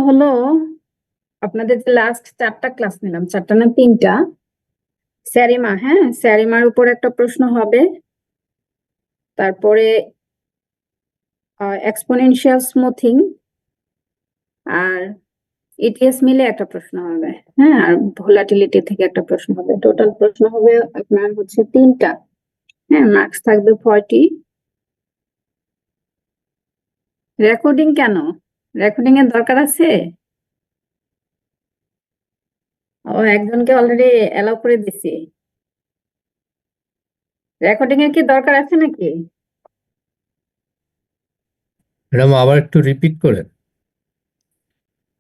হলো আপনাদের যে লাস্ট 4টা ক্লাস নিলাম, 4টা না 3টা, স্যারিমা, হ্যাঁ স্যারিমার উপর একটা প্রশ্ন হবে, তারপরে এক্সপোনেনশিয়াল স্মুথিং আর ইটিএস মিলে একটা প্রশ্ন হবে, হ্যাঁ আর ভোলাটিলিটি থেকে একটা প্রশ্ন হবে। টোটাল প্রশ্ন হবে আপনার হচ্ছে 3টা, হ্যাঁ মার্কস থাকবে 40। রেকর্ডিং কেন? রেকর্ডিং এর দরকার আছে? ও একজনকে অলরেডি অ্যালাউ করে দিছি। রেকর্ডিং এর কি দরকার আছে নাকি? ম্যাডাম আবার একটু রিপিট করেন।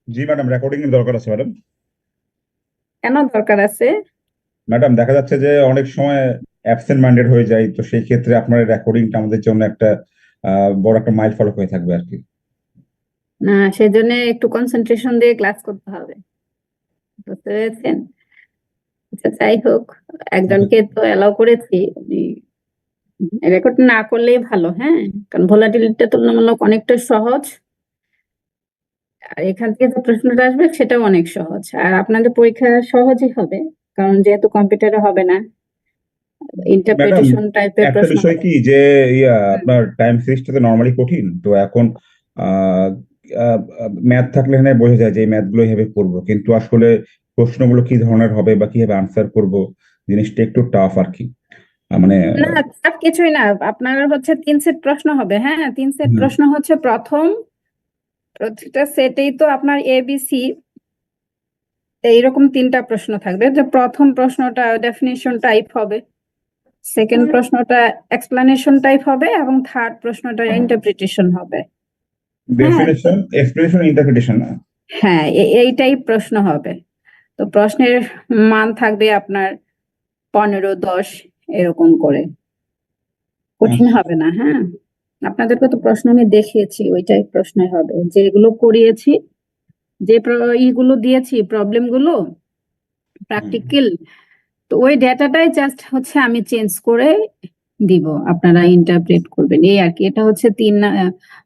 জি ম্যাডাম, রেকর্ডিং এর দরকার আছে ম্যাডাম। কেন দরকার আছে? ম্যাডাম দেখা যাচ্ছে যে অনেক সময় অ্যাবসেন্ট মাইন্ডেড হয়ে যায়, তো সেই ক্ষেত্রে আপনার রেকর্ডিংটা আমাদের জন্য একটা বড় একটা মাইল ফলক হয়ে থাকবে আর কি। না সেজন্য একটু কনসেন্ট্রেশন দিয়ে ক্লাস করতে হবে, বুঝতে পেরেছেন? আচ্ছা যাই হোক, একজনকে তো অ্যালাউ করেছি, রেকর্ড না করলেই ভালো, হ্যাঁ কারণ ভোলাটিলিটিটা তুলনামূলক অনেকটা সহজ, আর এখান থেকে যে প্রশ্নটা আসবে সেটাও অনেক সহজ, আর আপনাদের পরীক্ষা সহজই হবে কারণ যেহেতু কম্পিউটারে হবে না, ম্যাডাম ইন্টারপ্রিটেশন টাইপের একটা প্রশ্ন বিষয় হবে। কি যে হুম। আপনার টাইম সিরিজটা তো নর্মালি কঠিন, তো এখন ম্যাথ থাকলে এখানে বোঝা যায় যে এই ম্যাথ গুলো এইভাবে করবো, কিন্তু আসলে প্রশ্নগুলো কি ধরনের হবে বা কিভাবে আনসার করব, জিনিসটা একটু টাফ আর কি। মানে না চাপ কিছুই না, আপনার হচ্ছে 3 সেট প্রশ্ন হবে, হ্যাঁ 3 সেট হুম, প্রশ্ন হচ্ছে প্রতিটা সেটেই তো আপনার এবিসি এইরকম 3টা প্রশ্ন থাকবে, যে প্রথম প্রশ্নটা ডেফিনিশন টাইপ হবে, সেকেন্ড প্রশ্নটা এক্সপ্লানেশন টাইপ হবে এবং থার্ড প্রশ্নটা ইন্টারপ্রিটেশন হবে। হ্যাঁ ডেফিনেশন, এক্সপ্লেনেশন, ইন্টারপ্রিটেশন না? হ্যাঁ এই টাইপ প্রশ্ন হবে। তো প্রশ্নের মান থাকবে আপনার 15, 10 এরকম করে, কঠিন আচ্ছা। হবে না। হ্যাঁ আপনাদেরকে তো প্রশ্ন আমি দেখিয়েছি, ওই টাইপ প্রশ্নই হবে, যেগুলো করিয়েছি, যে ইগুলো দিয়েছি প্রবলেম গুলো হুম। প্র্যাকটিক্যাল, তো ওই ডেটাটাই জাস্ট হচ্ছে আমি চেঞ্জ করে দিব, আপনারা ইন্টারপ্রেট করবেন এই আর কি। এটা হচ্ছে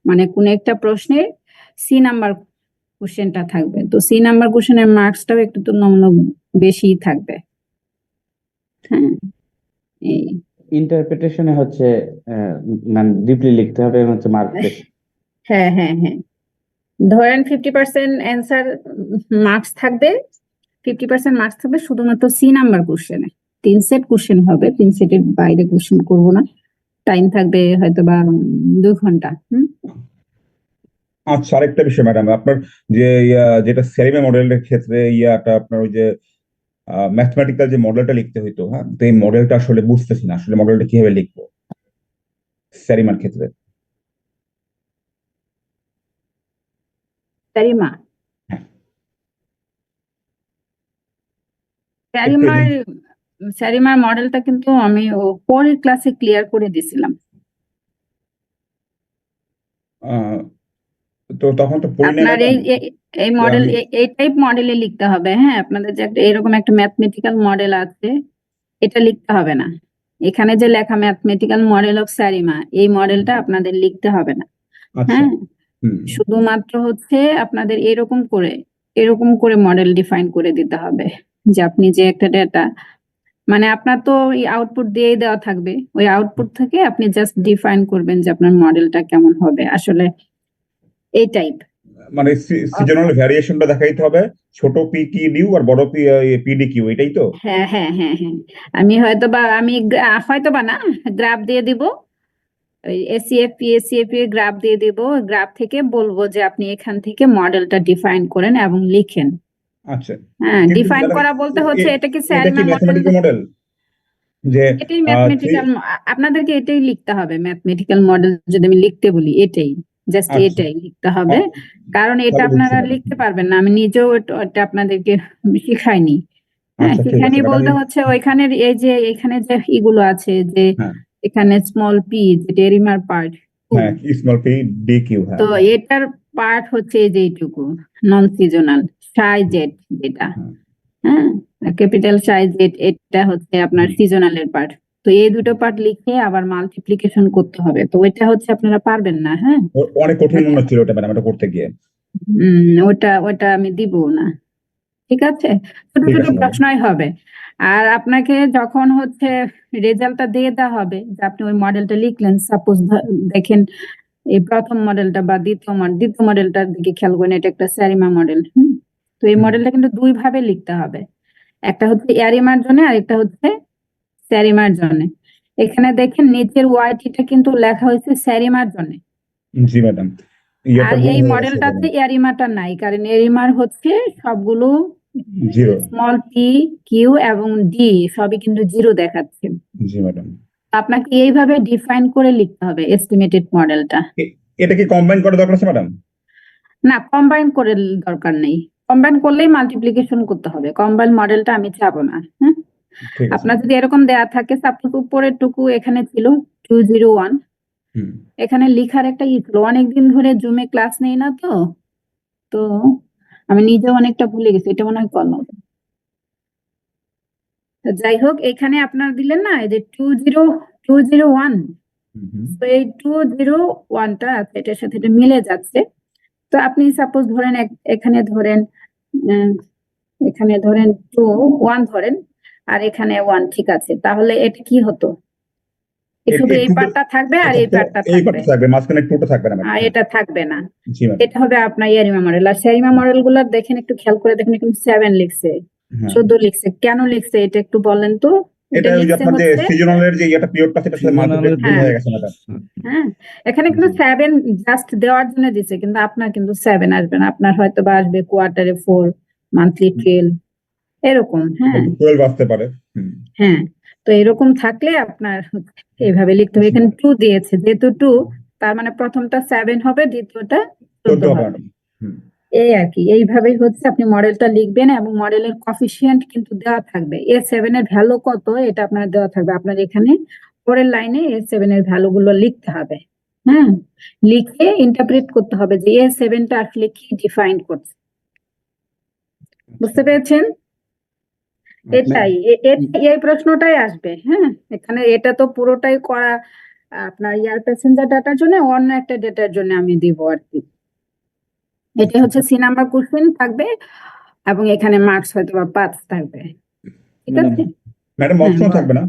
মানে কোন একটা প্রশ্নের সি নাম্বার কোশ্চেনটা থাকবে, তো সি নাম্বার কোশ্চেনের মার্কসটাও একটু তুলনামূলক বেশি থাকবে। হ্যাঁ এই ইন্টারপ্রিটেশনে হচ্ছে মানে ডিপলি লিখতে হবে এবং হচ্ছে মার্ক বেশি। হ্যাঁ হ্যাঁ হ্যাঁ, ধরেন 50% অ্যান্সার মার্কস থাকবে, 50% মার্কস থাকবে শুধুমাত্র সি নাম্বার কোশ্চেনে। 3 সেট কোশ্চেন হবে, 3 সেটের বাইরে কোশ্চেন করব না, টাইম থাকবে হয়তো বা 2 ঘন্টা। আচ্ছা, আরেকটা বিষয় ম্যাডাম, আপনার যে যেটা সেরিমে মডেলের ক্ষেত্রে আপনার ওই যে ম্যাথমেটিক্যাল যে মডেলটা লিখতে হইতো, হ্যাঁ, তো এই মডেলটা আসলে বুঝতেছি না, আসলে মডেলটা কিভাবে লিখবো সেরিমার ক্ষেত্রে। স্যারিমা, হ্যাঁ, একটু স্যারিমার স্যারিমার মডেলটা কিন্তু আমি পরের ক্লাসে ক্লিয়ার করে দিছিলাম। আহ, তো তখন তো পড়ি নাই আপনার ম্যাডাম। এই মডেল, আমি এই টাইপ মডেলে লিখতে হবে, হ্যাঁ আপনাদের যে এরকম একটা ম্যাথমেটিক্যাল মডেল আছে, এটা লিখতে হবে না। এখানে যে লেখা ম্যাথমেটিক্যাল মডেল অফ স্যারিমা, এই মডেলটা আপনাদের লিখতে হবে না। আচ্ছা। হ্যাঁ হুম। শুধুমাত্র হচ্ছে আপনাদের এরকম করে মডেল ডিফাইন করে দিতে হবে, যে আপনি যে একটা ডেটা, মানে আপনার তো ওই আউটপুট দিয়েই দেওয়া থাকবে, ওই আউটপুট থেকে আপনি জাস্ট ডিফাইন করবেন যে আপনার মডেলটা কেমন হবে আসলে, এই টাইপ। মানে সিজনাল ভ্যারিয়েশনটা দেখাইতে হবে, ছোট পি কি ডিউ আর বড় পিডি কিউ, এটাই তো? হ্যাঁ হ্যাঁ হ্যাঁ হ্যাঁ, আমি হয়তো বা না, গ্রাফ দিয়ে দিব, ওই এসিএফ পিএসিএফ এর গ্রাফ দিয়ে দিব, গ্রাফ থেকে বলবো যে আপনি এখান থেকে মডেলটা ডিফাইন করেন এবং লিখেন। আচ্ছা, হ্যাঁ কিন্তু ডিফাইন ম্যাডাম করা বলতে হচ্ছে এটা কি এটা কি স্যারিমার মডেল, ম্যাথমেটিক্যাল মডেল যে এটাই থ্রি? ম্যাথমেটিক্যাল, আপনাদেরকে এটাই লিখতে হবে ম্যাথমেটিক্যাল মডেল, যদি আমি লিখতে বলি এটাই, জাস্ট আচ্ছা, এটাই লিখতে হবে, কারণ এটা তাহলে বুঝছি আপনারা ম্যাডাম। লিখতে পারবেন না, আমি নিজেও এটা আপনাদেরকে শিখাইনি। হ্যাঁ আচ্ছা, ঠিক আছে শিখাইনি ম্যাডাম। বলতে হচ্ছে ওইখানের এই যে এখানে যে ইগুলো আছে, যে হ্যাঁ, এখানে স্মল পি যে ডেরিমার পার্ট, হ্যাঁ, স্মল পি ডি কিউ, হ্যাঁ। তো এটার পার্ট হচ্ছে এই যে এইটুকু নন সিজনাল সাই জেড যেটা, হ্যাঁ, হ্যাঁ ক্যাপিটাল সাইজ এটা হচ্ছে আপনার হুম। সিজনালের পার্ট। তো এই দুটো পার্ট লিখে আবার মাল্টিপ্লিকেশন করতে হবে, তো ওইটা হচ্ছে আপনারা পারবেন না। হ্যাঁ অনেক কঠিন মনে ওইটা হচ্ছিল ওটা ম্যাডাম, এটা করতে গিয়ে। ওটা ওটা আমি দিব না, ঠিক আছে? ছোট ঠিক ছোট আছে ম্যাডাম। প্রশ্নই হবে। আর আপনাকে যখন হচ্ছে রেজাল্টটা দিয়ে দেওয়া হবে যে আপনি ওই মডেলটা লিখলেন, সাপোজ দেখেন এই প্রথম মডেলটা বা দ্বিতীয় মডেলটার দিকে খেয়াল করেন, এটা একটা স্যারিমা মডেল। তো এই হুম। মডেলটা কিন্তু দুই ভাবে লিখতে হবে, একটা হচ্ছে এরিমার জন্য আর একটা হচ্ছে স্যারিমার জন্য। এখানে দেখেন নিচের ওয়াইটিটা কিন্তু লেখা হয়েছে স্যারিমার জন্য, জি ম্যাডাম, আর ইয়াটা গুম এই হয়ে গেছে মডেলটাতে এখানে। এরিমাটা নাই, কারণ এরিমার হচ্ছে সবগুলো জিরো। স্মল পি, কিউ এবং ডি সবই কিন্তু জিরো দেখাচ্ছে। জি ম্যাডাম। আপনাকে এইভাবে ডিফাইন করে লিখতে হবে এস্টিমেটেড মডেলটা। এটা কি কম্বাইন করা দরকার আছে ম্যাডাম? না, কম্বাইন করে দরকার নেই, কম্বাইন করলেই মাল্টিপ্লিকেশন করতে হবে, কম্বাইন মডেলটা আমি চাবো না। হ্যাঁ, ঠিক আছে আপনার ম্যাডাম। যদি এরকম দেয়া থাকে, সাপোজ উপরের টুকু এখানে ছিল 201, হুম। এখানে লিখার একটা ই ছিল, অনেকদিন ধরে জুমে ক্লাস নেই না, তো তো আমি নিজেও অনেকটা ভুলে গেছি, এটা মনে হয় করলাম। তো যাই হোক, এখানে আপনার দিলেন না এই যে 201, হুম। হুম। তো এই 201টা আছে, এটার সাথে এটা মিলে যাচ্ছে। তো আপনি সাপোজ ধরেন এখানে ধরেন উম, এখানে ধরেন 1 ধরেন, আর এখানে 1, ঠিক আছে? তাহলে এটা কি হতো, শুধু এই টুটা, পার্টটা থাকবে আর আচ্ছা এই তো পার্টটা এই থাকবে, পার্টটা থাকবে, মাঝখানে টুটা থাকবে না ম্যাডাম। আর হ্যাঁ। এটা থাকবে না। জি ম্যাডাম। এটা হবে আপনার ইয়ারিমা মডেল। আর শেরিমা মডেল গুলার দেখেন, একটু খেয়াল করে দেখেন, কিন্তু 7 লিখছে, হ্যাঁ। 14 লিখছে, কেন লিখছে এটা একটু বলেন তো? এটা এটা ওই যে লিখছে আপনার যে হচ্ছে, সিজনালের যে ইয়েটা পিরিয়ডটা সেটার সাথে মাল্টিপ্লাই গুণ হ্যাঁ হয়ে গেছে ম্যাডাম। হ্যাঁ, এখানে কিন্তু জি। 7 জাস্ট দেওয়ার জন্য দিছে, কিন্তু আপনার কিন্তু 7 আসবে না, আপনার হয়তো বা আসবে কোয়ার্টারে 4, মান্থলি 12, এরকম। হ্যাঁ 12 আসতে পারে। হুম। হ্যাঁ, তো এরকম থাকলে আপনার এইভাবে লিখতে হবে। জি এখানে ম্যাডাম। 2 দিয়েছে, যেহেতু 2, তার মানে প্রথমটা 7 হবে, দ্বিতীয়টা 14 14 হবে হবে। ম্যাডাম। হুম। এই আর কি, এইভাবেই হচ্ছে আপনি মডেলটা লিখবেন, এবং মডেলের কফিসিয়েন্ট কিন্তু দেওয়া থাকবে, A7 এর ভ্যালু কত এটা আপনার দেওয়া থাকবে। আপনার এখানে পরের লাইনে A7 এর ভ্যালু গুলো লিখতে হবে। হ্যাঁ, লিখে ইন্টারপ্রেট করতে হবে যে A7টা আসলে কি ডিফাইন করছে। বুঝতে পেরেছেন? এটাই এই প্রশ্নটাই আসবে। হ্যাঁ, এখানে এটা তো পুরোটাই করা আপনার ইয়ার প্যাসেঞ্জার ডাটার জন্য, অন্য একটা ডেটার জন্য আমি দিব আর কি। এটা হচ্ছে সি নাম্বার কোশ্চেন থাকবে, এবং এখানে মার্কস হয়তো বা 5 থাকবে, ঠিক ম্যাডাম, আছে? ম্যাডাম হ্যাঁ অপশন বল। থাকবে না?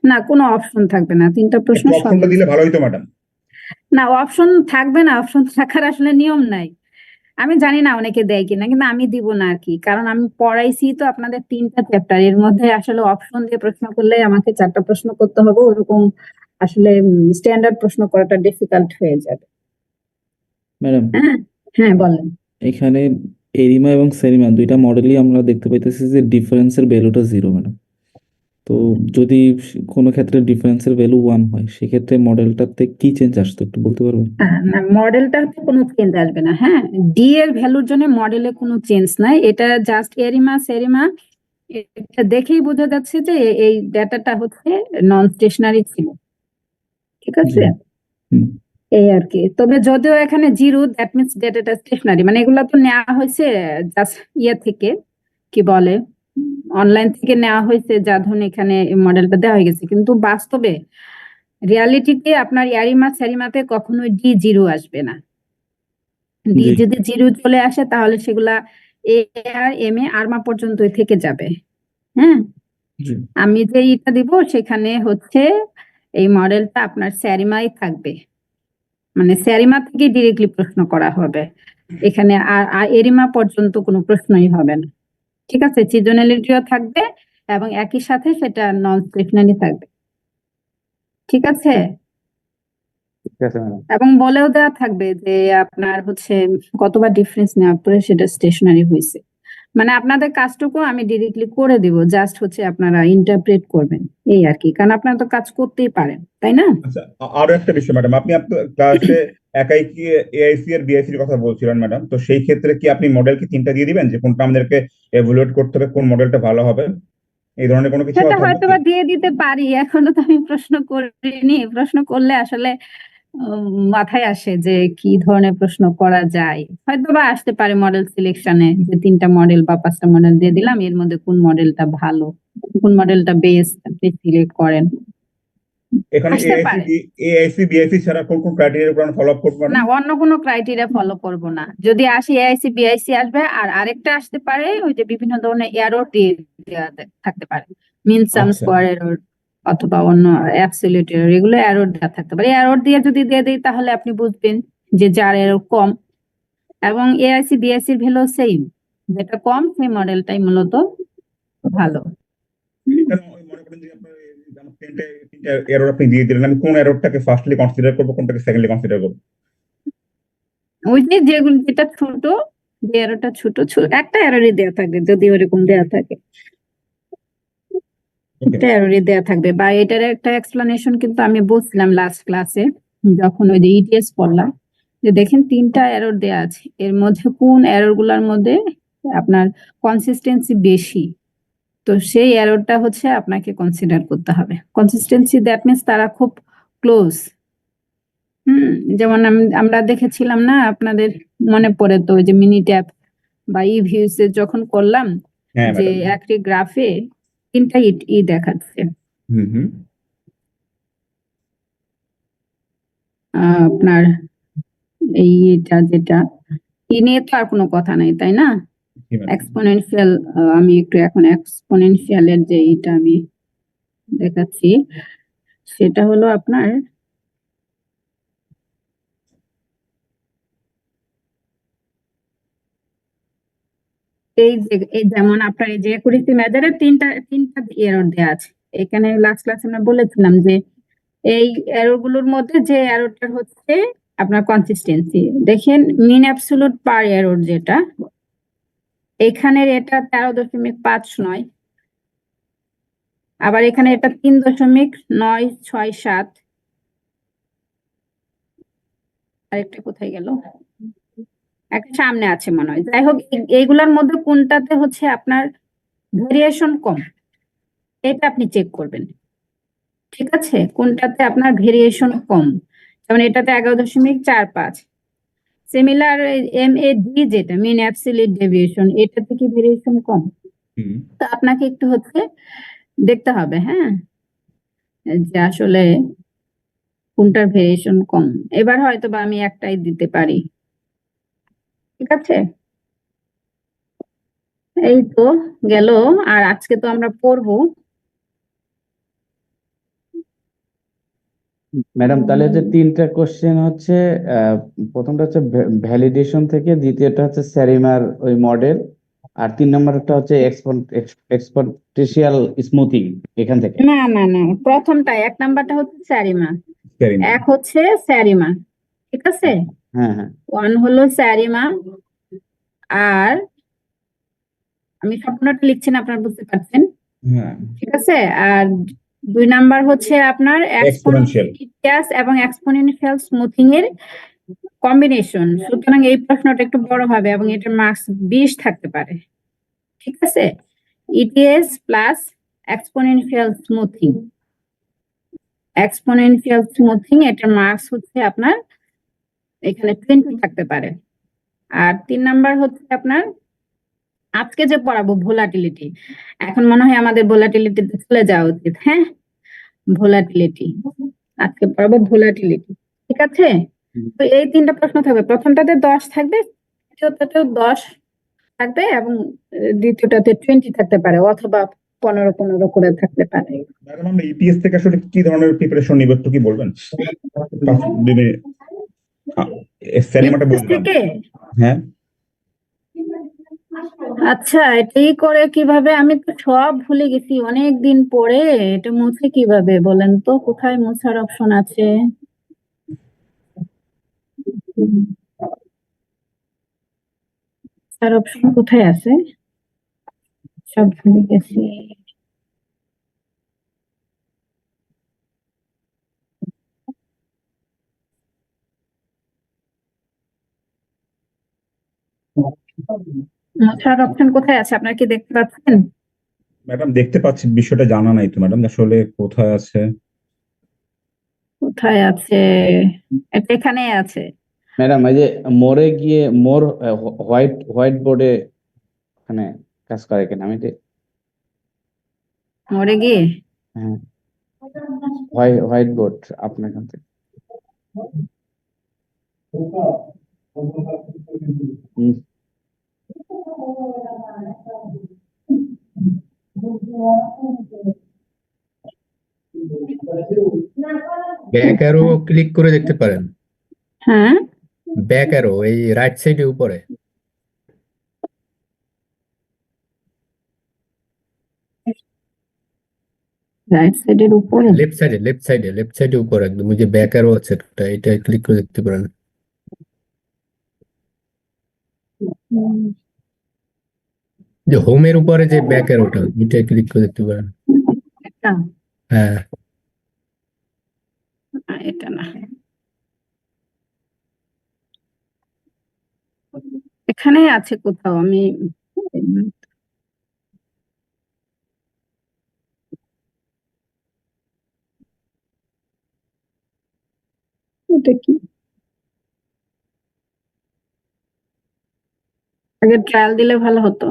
না, কোনো অপশন থাকবে না, 3টা প্রশ্ন একটু সব অপশনটা দিলে ভালো হতো ম্যাডাম। না, অপশন থাকবে না, অপশন থাকার আসলে নিয়ম নাই। আমি জানি না অনেকে দেয় কিনা, কিন্তু আমি দিব না আর কি, কারণ আমি পড়াইছি তো আপনাদের 3টা চ্যাপ্টার, এর মধ্যে আসলে অপশন দিয়ে প্রশ্ন করলে আমাকে 4টা প্রশ্ন করতে হবে, ওরকম আসলে স্ট্যান্ডার্ড প্রশ্ন করাটা ডিফিকাল্ট হয়ে যাবে। ম্যাডাম, হ্যাঁ হ্যাঁ বলেন। এখানে এরিমা এবং সেরিমা দুইটা মডেলই আমরা দেখতে পাইতেছি যে ডিফারেন্সের ভ্যালুটা 0 ম্যাডাম। তো যদি কোনো ক্ষেত্রে ডিফারেন্সের ভ্যালু 1 হয়, সেক্ষেত্রে মডেলটাতে কি চেঞ্জ আসতো একটু বলতে পারবেন? না, মডেলটাতে কোনো চেঞ্জ আসবে না। হ্যাঁ, ডি এর ভ্যালুর জন্য মডেলে কোনো চেঞ্জ নাই, এটা জাস্ট এরিমা সেরিমা, এটা দেখেই বোঝা যাচ্ছে যে এই ডেটাটা হচ্ছে নন স্টেশনারি ছিল, ঠিক জি। আছে? হুম। এই আর কি। তবে যদিও এখানে জিরো, দ্যাট মিনস ডেটাটা স্টেশনারি, মানে এগুলো তো নেওয়া হয়েছে জাস্ট ইয়ে থেকে, কি বলে, অনলাইন থেকে নেওয়া হয়েছে, যা ধরুন এখানে মডেলটা দেওয়া হয়ে গেছে, কিন্তু বাস্তবে রিয়ালিটিতে আপনার ইয়ারিমা স্যারিমাতে কখনোই ডি জিরো আসবে না। D G. যদি জিরো চলে আসে তাহলে সেগুলা এ আর এম এ আরমা পর্যন্তই থেকে যাবে। হ্যাঁ, জি। আমি যে ইটা দিব সেখানে হচ্ছে এই মডেলটা আপনার স্যারিমাই থাকবে, মানে স্যারিমা থেকে ডিরেক্টলি প্রশ্ন করা হবে, এখানে আর এরিমা পর্যন্ত কোনো প্রশ্নই হবে না, ঠিক আছে? সিজনালিটিও থাকবে, এবং একই সাথে সেটা নন স্টেশনারি থাকবে, ঠিক আছে? ঠিক আছে ম্যাডাম। এবং বলেও দেওয়া থাকবে যে আপনার হচ্ছে কতবার ডিফারেন্স নেওয়ার পরে সেটা স্টেশনারি হয়েছে, মানে আপনাদের কাজটুকু আমি ডিরেক্টলি করে দিব, জাস্ট হচ্ছে আপনারা ইন্টারপ্রেট করবেন, এই আর কি, কারণ আপনারা তো কাজ করতেই পারেন, তাই না? আচ্ছা, আরো একটা বিষয় ম্যাডাম, আপনি আপনার ক্লাসে একাই কি এআইসি আর বিআইসি এর কথা বলছিলেন ম্যাডাম, তো সেই ক্ষেত্রে কি আপনি মডেল কি 3টা দিয়ে দিবেন যে কোনটা আমাদেরকে এভালুয়েট করতে হবে, কোন মডেলটা ভালো হবে, এই ধরনের কোনো কিছু সেটা থাকবে হয়তো কি? বা দিয়ে দিতে পারি, এখনো তো আমি প্রশ্ন করিনি, প্রশ্ন করলে আসলে মাথায় আসে যে কি ধরনের প্রশ্ন করা যায়, হয়তো বা আসতে পারে মডেল সিলেকশনে, যে 3টা মডেল বা 5টা মডেল দিয়ে দিলাম, এর মধ্যে কোন মডেলটা ভালো, কোন মডেলটা বেস্ট, আপনি সিলেক্ট করেন। এখানে আসতে পারে। এআইসি বিআইসি ছাড়া কোন কোন ক্রাইটেরিয়ার উপর ফলো আপ করবো না, ম্যাডাম? অন্য কোনো ক্রাইটেরিয়া ফলো করব না। যদি আসি এআইসি বিআইসি আসবে, আর আরেকটা আসতে পারে ওই যে বিভিন্ন ধরনের এরর দিয়ে দেওয়া থাকতে পারে, মিন সাম আচ্ছা। স্কোয়ার এরর অথবা অন্য অ্যাবসলিউট এরর, এগুলো এরর দেওয়া থাকতে পারে। এরর দিয়ে যদি দিয়ে দিই তাহলে আপনি বুঝবেন যে যার এরর কম, এবং এআইসি বিআইসির ভ্যালু সেম, যেটা কম সেই মডেলটাই মূলত ভালো। এখানে মনে করেন যে আপনার আমার তিনটা এরর আপনি দিয়ে দিলেন, আমি কোন এররটাকে ফার্স্টলি কনসিডার করবো, কোনটাকে সেকেন্ডলি কনসিডার করবো? ওই যে যেগুলো যেটা ছোট, যে এররটা ছোট একটা এররই দেওয়া থাকবে, যদি ওরকম দেওয়া থাকে ওকে। একটা এররই দেওয়া থাকবে। বা এটার একটা এক্সপ্লানেশন কিন্তু আমি বলছিলাম লাস্ট ক্লাসে যখন ওই যে ইটিএস পড়লাম, যে দেখেন 3টা এরর দেওয়া আছে, এর মধ্যে কোন এরর গুলার মধ্যে আপনার কনসিস্টেন্সি বেশি, তো সেই এররটা হচ্ছে আপনাকে কনসিডার করতে হবে। কনসিস্টেন্সি দ্যাট মিনস তারা খুব ক্লোজ। যেমন আমরা দেখেছিলাম না, আপনাদের মনে পড়ে তো ওই যে মিনি ট্যাব বা ই ভিউসে যখন করলাম, হ্যাঁ যে ম্যাডাম। একটি গ্রাফে 3টা ই দেখাচ্ছে। হুম হুম। আপনার এইটা যেটা ই নিয়ে তো আর কোনো কথা নাই, তাই না? জি ম্যাডাম। এক্সপোনেনশিয়াল, আমি একটু এখন এক্সপোনেনশিয়ালের যে এটা আমি দেখাচ্ছি, সেটা হলো আপনার এই যেমন আপনার এই যে একুরেসি মেজারের তিনটা এরর দেওয়া আছে। এখানে লাস্ট ক্লাসে আমরা বলেছিলাম যে এই এরর গুলোর মধ্যে যে এররটা হচ্ছে আপনার কনসিস্টেন্সি, দেখেন মিন অ্যাবসোলুট পার এরর যেটা এখানের এটা 13.59, আবার এখানে এটা 3.967, আরেকটা কোথায় গেল, একটা সামনে আছে মনে হয়। যাই হোক, এইগুলোর মধ্যে কোনটাতে হচ্ছে আপনার ভেরিয়েশন কম, এটা আপনি চেক করবেন। ঠিক আছে, কোনটাতে আপনার ভেরিয়েশন কম, যেমন এটাতে 11.45। সিমিলার এম এ ডি যেটা মিন অ্যাবসলিউট ডেভিয়েশন, এটাতে কি ভেরিয়েশন কম? হুম। তো আপনাকে একটু হচ্ছে দেখতে হবে, হ্যাঁ, যে আসলে কোনটার ভেরিয়েশন কম। এবার হয়তো বা আমি একটাই দিতে পারি। ঠিক আছে, এই তো গেল। আর আজকে তো আমরা পড়বো ম্যাডাম তাহলে হচ্ছে 3টা কোশ্চেন হচ্ছে, প্রথমটা হচ্ছে ভ্যালিডেশন থেকে, দ্বিতীয়টা হচ্ছে স্যারিমার ওই মডেল, আর 3 নম্বরটা হচ্ছে এক্সপোনেনশিয়াল স্মুথিং এখান থেকে। না না না, প্রথমটা 1 নাম্বারটা হচ্ছে স্যারিমা, ভেরি নাইস। এক হচ্ছে স্যারিমা। ঠিক আছে, হ্যাঁ হ্যাঁ। 1 হলো স্যারিমা, আর আমি সম্পূর্ণটা লিখছি না, আপনারা বুঝতে পারছেন। হ্যাঁ। ঠিক আছে, আর 2 নাম্বার হচ্ছে আপনার এক্সপোনেনশিয়াল। এক্সপোনেনশিয়াল এবং এক্সপোনেনশিয়াল স্মুথিং এর কম্বিনেশন। সুতরাং এই প্রশ্নটা একটু বড় হবে এবং এটার মার্কস 20 থাকতে পারে। ঠিক আছে, ইটিএস প্লাস এক্সপোনেনশিয়াল স্মুথিং, এটার মার্কস হচ্ছে আপনার এখানে 20 থাকতে পারে। আর 3 নাম্বার হচ্ছে আপনার আজকে যে পড়াবো ভোলাটিলিটি, এখন মনে হয় আমাদের ভোলাটিলিটিতে চলে যাওয়া উচিত। হ্যাঁ, ভোলাটিলিটি আজকে পড়াবো ভোলাটিলিটি। ঠিক আছে, তো এই 3টা প্রশ্ন থাকবে, প্রথমটাতে 10 থাকবে, দ্বিতীয়টাতেও 10 থাকবে, এবং দ্বিতীয়টাতে 20 থাকতে পারে, অথবা 15 করে থাকতে পারে। ম্যাডাম আমরা ইপিএস থেকে আসলে কি ধরনের প্রিপারেশন নিব একটু কি বলবেন? স্যারিমাটা ইতিহাস বুঝলাম। থেকে, হ্যাঁ। আচ্ছা এটাই করে কিভাবে, আমি তো সব ভুলে গেছি অনেক দিন পরে। এটা মুছে কিভাবে বলেন তো, কোথায় মোছার অপশন আছে? মোছার অপশন কোথায় আছে? সব ভুলে গেছি। মোছার অপশন কোথায় আছে, আপনারা কি দেখতে পাচ্ছেন? ম্যাডাম দেখতে পাচ্ছি, বিষয়টা জানা নাই তো ম্যাডাম আসলে কোথায় আছে। কোথায় আছে? এটা এখানেই আছে। ম্যাডাম এই যে মোরে গিয়ে মোর হোয়াইট হোয়াইট বোর্ডে ওখানে কাজ করে কিনা আমি মরে গিয়ে হ্যাঁ হোয়াইট বোর্ড আপনার এখান থেকে। হুম, ব্যাক অ্যারো ক্লিক করে দেখতে পারেন। হ্যাঁ, ব্যাক অ্যারো এই রাইট সাইডে উপরে। রাইট সাইডের উপরে। লেফট সাইডে উপরে একদম ওই যে ব্যাক অ্যারো আছে একটা, এটা ক্লিক করে দেখতে পারেন। হুম, যে হোমের উপরে যে ব্যাক অ্যারোটা, এটা ক্লিক করে দেখতে পারেন। এটা হ্যাঁ, এটা না, এখানে আছে কোথাও, আমি এটা কি আগে ট্রায়াল দিলে ভালো হতো।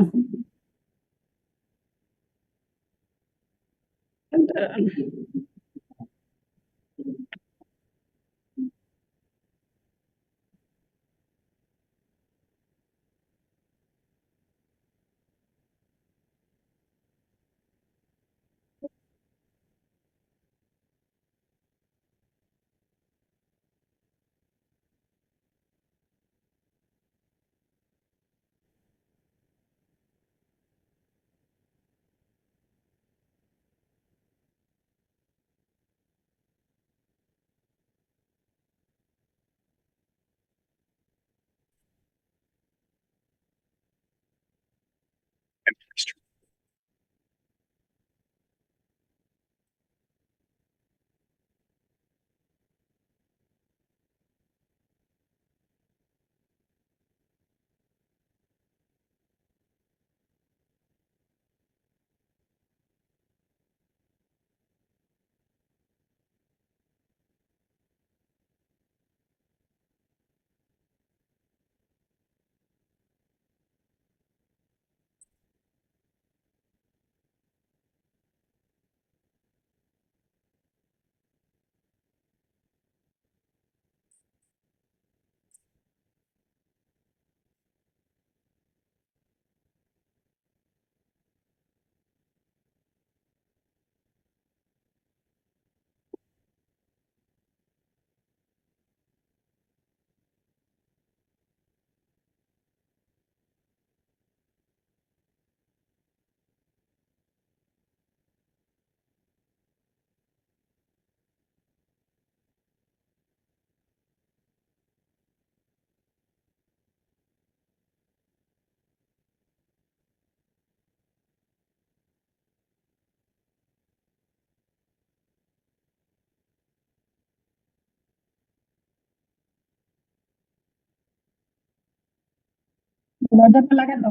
দরজাটা লাগানো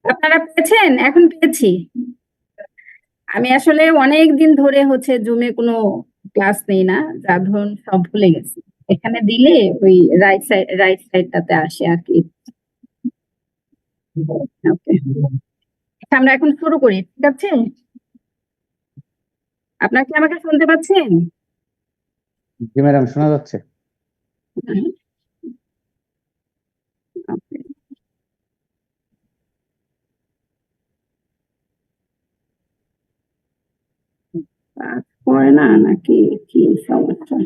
আপনারা পেয়েছেন? এখন পেয়েছি। আমি আসলে অনেক দিন ধরে হচ্ছে জুমে কোনো ক্লাস নেই না, যার ধরুন সব ভুলে গেছি। এখানে দিলে ওই রাইট সাইডটাতে আসে আর কি। ওকে, আমরা এখন শুরু করি, ঠিক আছে? আপনারা কি আমাকে শুনতে পাচ্ছেন? জি ম্যাডাম, শোনা যাচ্ছে। ওকে, কাজ করে না নাকি কি সমস্যা?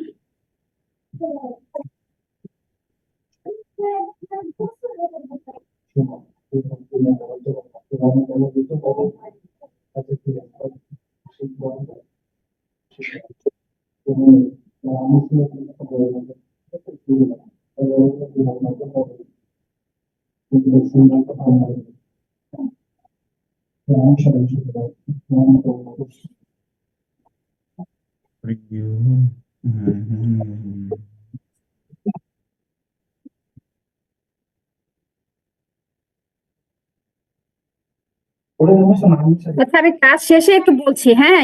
আচ্ছা, আমি ক্লাস শেষে একটু বলছি, হ্যাঁ,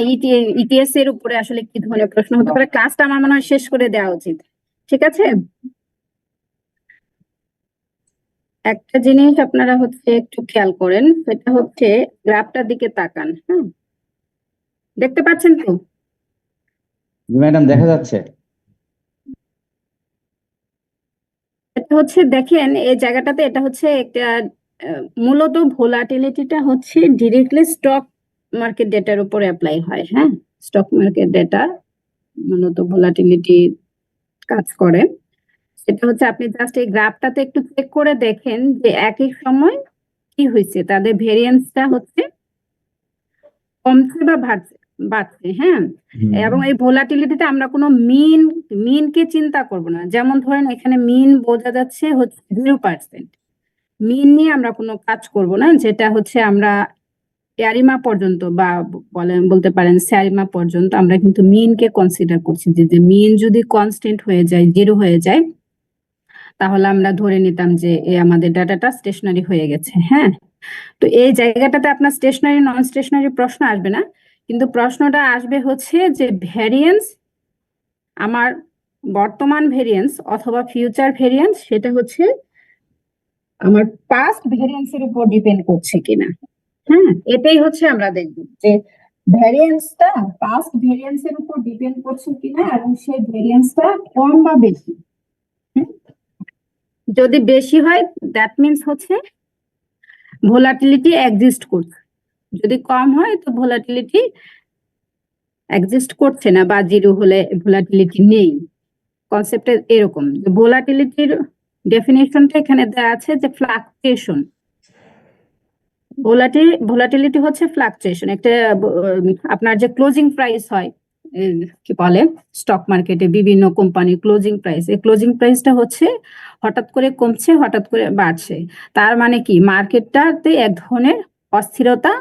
ইটিএস এর উপরে আসলে কি ধরনের প্রশ্ন হতে পারে, ক্লাসটা আমার মনে হয় শেষ করে দেওয়া উচিত, ঠিক আছে? একটা জিনিস আপনারা হচ্ছে একটু খেয়াল করেন, সেটা হচ্ছে গ্রাফটার দিকে তাকান, হ্যাঁ। দেখতে পাচ্ছেন তো? জি ম্যাডাম, দেখা যাচ্ছে। এটা হচ্ছে দেখেন এই জায়গাটাতে এটা হচ্ছে একটা মূলত ভোলাটিলিটিটা হচ্ছে ডিরেক্টলি স্টক মার্কেট ডেটার উপর অ্যাপ্লাই হয়। হ্যাঁ, স্টক মার্কেট ডেটা মূলত ভোলাটিলিটি কাজ করে। সেটা হচ্ছে আপনি জাস্ট এই গ্রাফটাতে একটু চেক করে দেখেন যে একই সময় কি হয়েছে, তাদের ভেরিয়েন্সটা হচ্ছে কমছে বা বাড়ছে। হ্যাঁ, এবং এই ভোলাটিলিটিতে আমরা কোনো মিনকে চিন্তা করব না। যেমন ধরেন এখানে মিন বোঝা যাচ্ছে হচ্ছে 0%। মিন নিয়ে আমরা কোনো কাজ করব না, যেটা হচ্ছে আমরা এরিমা পর্যন্ত বা বলতে পারেন স্যারিমা পর্যন্ত আমরা কিন্তু মিনকে কনসিডার করছি, যে মিন যদি কনস্ট্যান্ট হয়ে যায়, 0 হয়ে যায়, তাহলে আমরা ধরে নিতাম যে আমাদের ডাটাটা স্টেশনারি হয়ে গেছে। হ্যাঁ, তো এই জায়গাটাতে আপনার স্টেশনারি নন স্টেশনারি প্রশ্ন আসবে না, কিন্তু প্রশ্নটা আসবে হচ্ছে যে ভ্যারিয়েন্স, আমার বর্তমান ভেরিয়েন্স অথবা ফিউচার ভেরিয়েন্স সেটা হচ্ছে আমার পাস্ট ভেরিয়েন্সের উপর ডিপেন্ড করছে কিনা। হ্যাঁ, এটাই হচ্ছে আমরা দেখব যে ভ্যারিয়েন্সটা পাস্ট ভেরিয়েন্সের উপর ডিপেন্ড করছে কিনা এবং সেই ভেরিয়েন্সটা কম বা বেশি। যদি বেশি হয় দ্যাট মিন্স হচ্ছে ভোলাটিলিটি এক্সিস্ট করছে, যদি কম হয় তো ভোলাটিলিটি এক্সিস্ট করছে না বা 0 হলে ভোলাটিলিটি নেই। কনসেপ্টে এরকম যে ভোলাটিলিটির ডেফিনেশনটা এখানে দেওয়া আছে যে ফ্লাকচুয়েশন। ভোলাটিলিটি হচ্ছে ফ্লাকচুয়েশন, একটা আপনার যে ক্লোজিং প্রাইস হয় কি বলে স্টক মার্কেটে বিভিন্ন কোম্পানির ক্লোজিং প্রাইস, এই ক্লোজিং প্রাইসটা হচ্ছে হঠাৎ করে কমছে, হঠাৎ করে বাড়ছে। তার মানে কি মার্কেটটাতে এক ধরনের অস্থিরতা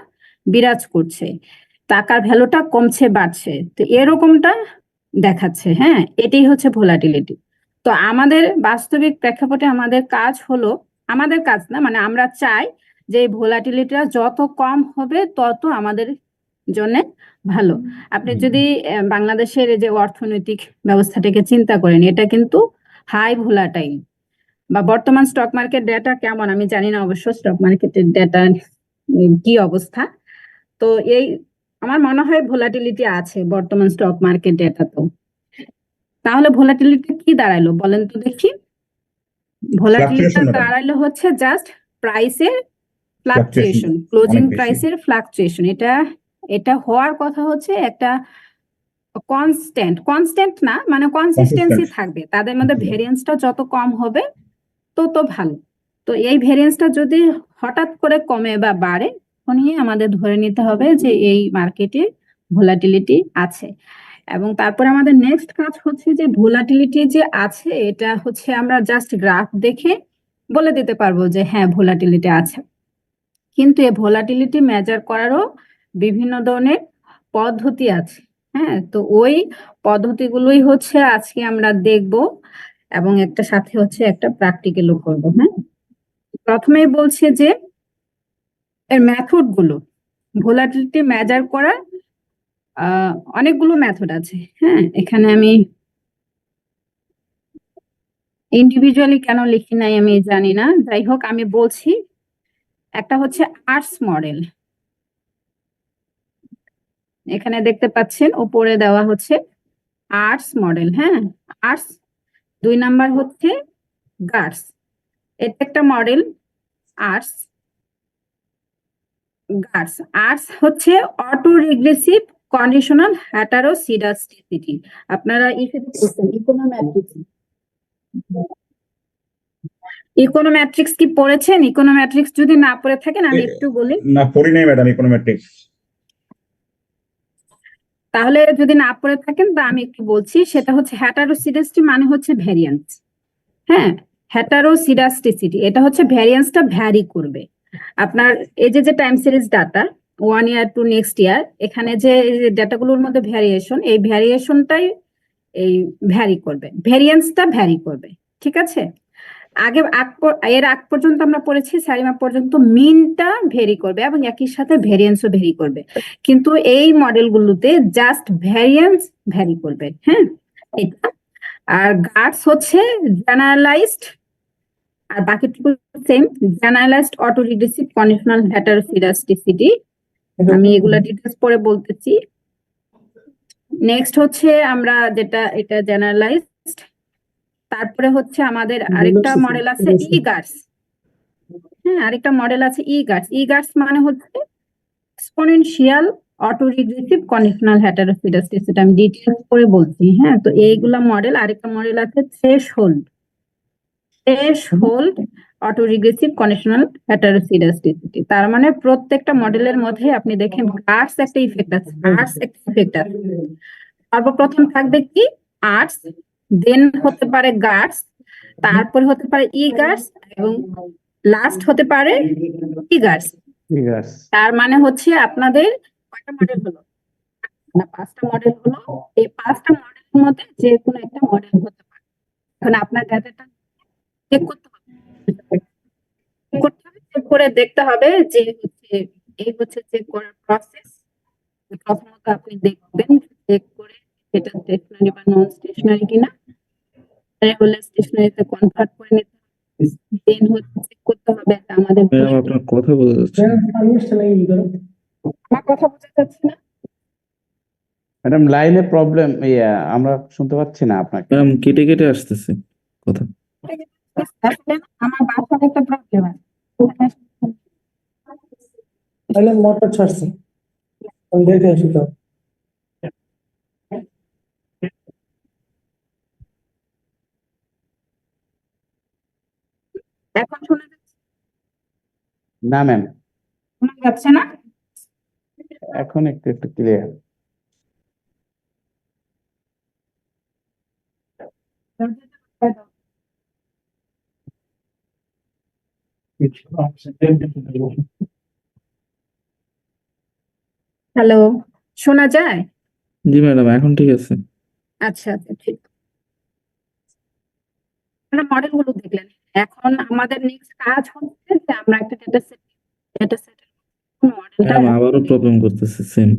বিরাজ করছে, টাকার ভ্যালুটা কমছে বাড়ছে, তো এরকমটা দেখাচ্ছে। হ্যাঁ, এটাই হচ্ছে ভোলাটিলিটি। তো আমাদের বাস্তবিক প্রেক্ষাপটে আমাদের কাজ হলো, আমাদের কাজ না মানে আমরা চাই যে এই ভোলাটিলিটিটা যত কম হবে তত আমাদের জন্য ভালো। আপনি যদি বাংলাদেশের এই যে অর্থনৈতিক ব্যবস্থাটাকে চিন্তা করেন, এটা কিন্তু হাই ভোলাটাইল। বা বর্তমান স্টক মার্কেট ডেটা কেমন আমি জানি না, অবশ্য স্টক মার্কেটের ডেটা কি অবস্থা। তো এই আমার মনে হয় ভোলাটিলিটি আছে বর্তমান স্টক মার্কেট ডেটা। তো তাহলে ভোলাটিলিটি কি দাঁড়াইলো বলেন তো দেখি? ভোলাটিলিটি ফ্লাকচুয়েশন ম্যাডাম, দাঁড়াইলো হচ্ছে জাস্ট প্রাইসের ফ্লাকচুয়েশন ফ্লাকচুয়েশন, ক্লোজিং অনেক বেশি। প্রাইসের ফ্লাকচুয়েশন। এটা হওয়ার কথা হচ্ছে একটা কনস্ট্যান্ট না, মানে কনসিস্টেন্সি কনসিস্টেন্ট। থাকবে, তাদের মধ্যে ভেরিয়েন্সটা যত কম হবে তত ভালো। তো এই ভেরিয়েন্সটা যদি হঠাৎ করে কমে বা বাড়ে, তখনই আমাদের ধরে নিতে হবে যে এই মার্কেটে ভোলাটিলিটি আছে। এবং তারপরে আমাদের নেক্সট কাজ হচ্ছে যে ভোলাটিলিটি যে আছে এটা হচ্ছে আমরা জাস্ট গ্রাফ দেখে বলে দিতে পারবো যে হ্যাঁ ভোলাটিলিটি আছে, কিন্তু এই ভোলাটিলিটি মেজার করারও বিভিন্ন ধরনের পদ্ধতি আছে। হ্যাঁ, তো ওই পদ্ধতিগুলোই হচ্ছে আজকে আমরা দেখব এবং একটা সাথে হচ্ছে একটা প্র্যাকটিক্যালও করব। হ্যাঁ, প্রথমেই বলছে যে এর মেথড গুলো, ভোলাটিলিটি মেজার করার অনেকগুলো মেথড আছে। হ্যাঁ, এখানে আমি ইন্ডিভিজুয়ালি কেন লিখি নাই আমি জানি না, যাই হোক আমি বলছি। একটা হচ্ছে আর্টস মডেল, এখানে দেখতে পাচ্ছেন উপরে দেওয়া হচ্ছে আর্টস মডেল। হ্যাঁ, আর্টস। 2 নাম্বার হচ্ছে গার্ডস, এটা একটা মডেল আর্টস। আর্টস হচ্ছে অটো রিগ্রেসিভ কন্ডিশনাল হেটারোসিডাস্টিসিটি। আপনারা ইকোনোমেট্রিক্স কি পড়েছেন? ইকোনোমেট্রিক্স যদি না পড়ে থাকেন আমি একটু বলি। না, পড়ি নাই ম্যাডাম ইকোনোমেট্রিক্স। তাহলে যদি না পড়ে থাকেন তা আমি একটু বলছি, সেটা হচ্ছে হেটারোসিডাস্টি মানে হচ্ছে ভ্যারিয়েন্স। হ্যাঁ, হেটারোসিডাস্টিসিটি এটা হচ্ছে ভ্যারিয়েন্সটা ভ্যারি করবে। আপনার এই যে টাইম সিরিজ ডাটা 1 ইয়ার টু নেক্সট ইয়ার, এখানে যে ডাটাগুলোর মধ্যে ভ্যারিয়েশন, এই ভ্যারিয়েশনটাই এই ভ্যারি করবে, ভ্যারিয়েন্সটা ভ্যারি করবে। ঠিক আছে, এর আগ পর্যন্ত আমরা পড়েছি সারিমা পর্যন্ত মিনটা ভেরি করবে এবং একই সাথে ভ্যারিয়েন্সও ভেরি করবে, কিন্তু এই মডেলগুলোতে জাস্ট ভ্যারিয়েন্স ভ্যারি করবে। হ্যাঁ, এটা। আর গার্ডস হচ্ছে জেনারেলাইজড, আর বাকিটুকু same, generalised autoregressive conditional heteroscedasticity. আমি এগুলা ডিটেলস পরে বলতেছি। নেক্সট হচ্ছে আমরা যেটা এটা জেনারেলাইজড, তারপরে হচ্ছে আমাদের আরেকটা মডেল আছে ই গার্ডস। হ্যাঁ, আরেকটা মডেল আছে ই গার্ডস। ই গার্ডস মানে হচ্ছে এক্সপোনেনশিয়াল অটো রিগ্রেসিভ কন্ডিশনাল হেটারোসিডাসটিস, এটা আমি ডিটেইলস করে বলছি। হ্যাঁ, তো এইগুলা মডেল। আরেকটা মডেল আছে threshold. Threshold autoregressive conditional heteroscedasticity, তার মানে প্রত্যেকটা মডেলের মধ্যে আপনি দেখেন গার্ডস একটা ইফেক্ট আছে, আর্টস একটা ইফেক্ট আছে। সর্বপ্রথম থাকবে কি আর্টস, দেন হতে পারে গার্ডস, তারপরে হতে পারে ই গার্ডস, এবং লাস্ট হতে পারে ই গার্ডস। ঠিক আছে। তার মানে হচ্ছে আপনাদের কয়টা মডেল হলো? না, 5টা মডেল হলো। এই 5টা মডেলের মধ্যে যে কোনো একটা মডেল হতে পারে। এখন আপনার ডাটাটা চেক করতে হবে, চেক করে দেখতে হবে যে হচ্ছে এই হচ্ছে চেক করার প্রসেস। প্রথমত আপনি দেখবেন চেক করে এটা স্টেশনারি বা নন স্টেশনারি কিনা, হলে স্টেশনারিতে কনভার্ট করে নিতে হবে। দেন হচ্ছে চেক করতে হবে যে আমাদের ম্যাডাম আপনার কথা বোঝা যাচ্ছে না। আমার কথা বোঝা যাচ্ছে না? ম্যাডাম লাইনে প্রবলেম, আমরা শুনতে পাচ্ছি না আপনাকে। ম্যাডাম কেটে কেটে আসতেছে কথা। আসলে আমার বাসার একটা প্রবলেম আছে। তাহলে মোটর ছাড়ছে আমি দেখে আসি তো। এখন শোনা যাচ্ছে? না ম্যাম, শোনা যাচ্ছে না? এখন একটু একটু ক্লিয়ার। হ্যালো, শোনা যায়? জি ম্যাডাম, এখন ঠিক আছে। আচ্ছা আচ্ছা, ঠিক। আপনারা মডেল গুলো দেখলেন। এখন আমাদের নেক্সট কাজ হচ্ছে যে আমরা একটা ডেটা সেটের মডেলটা ম্যাডাম আবারও প্রবলেম করতেছে সেম।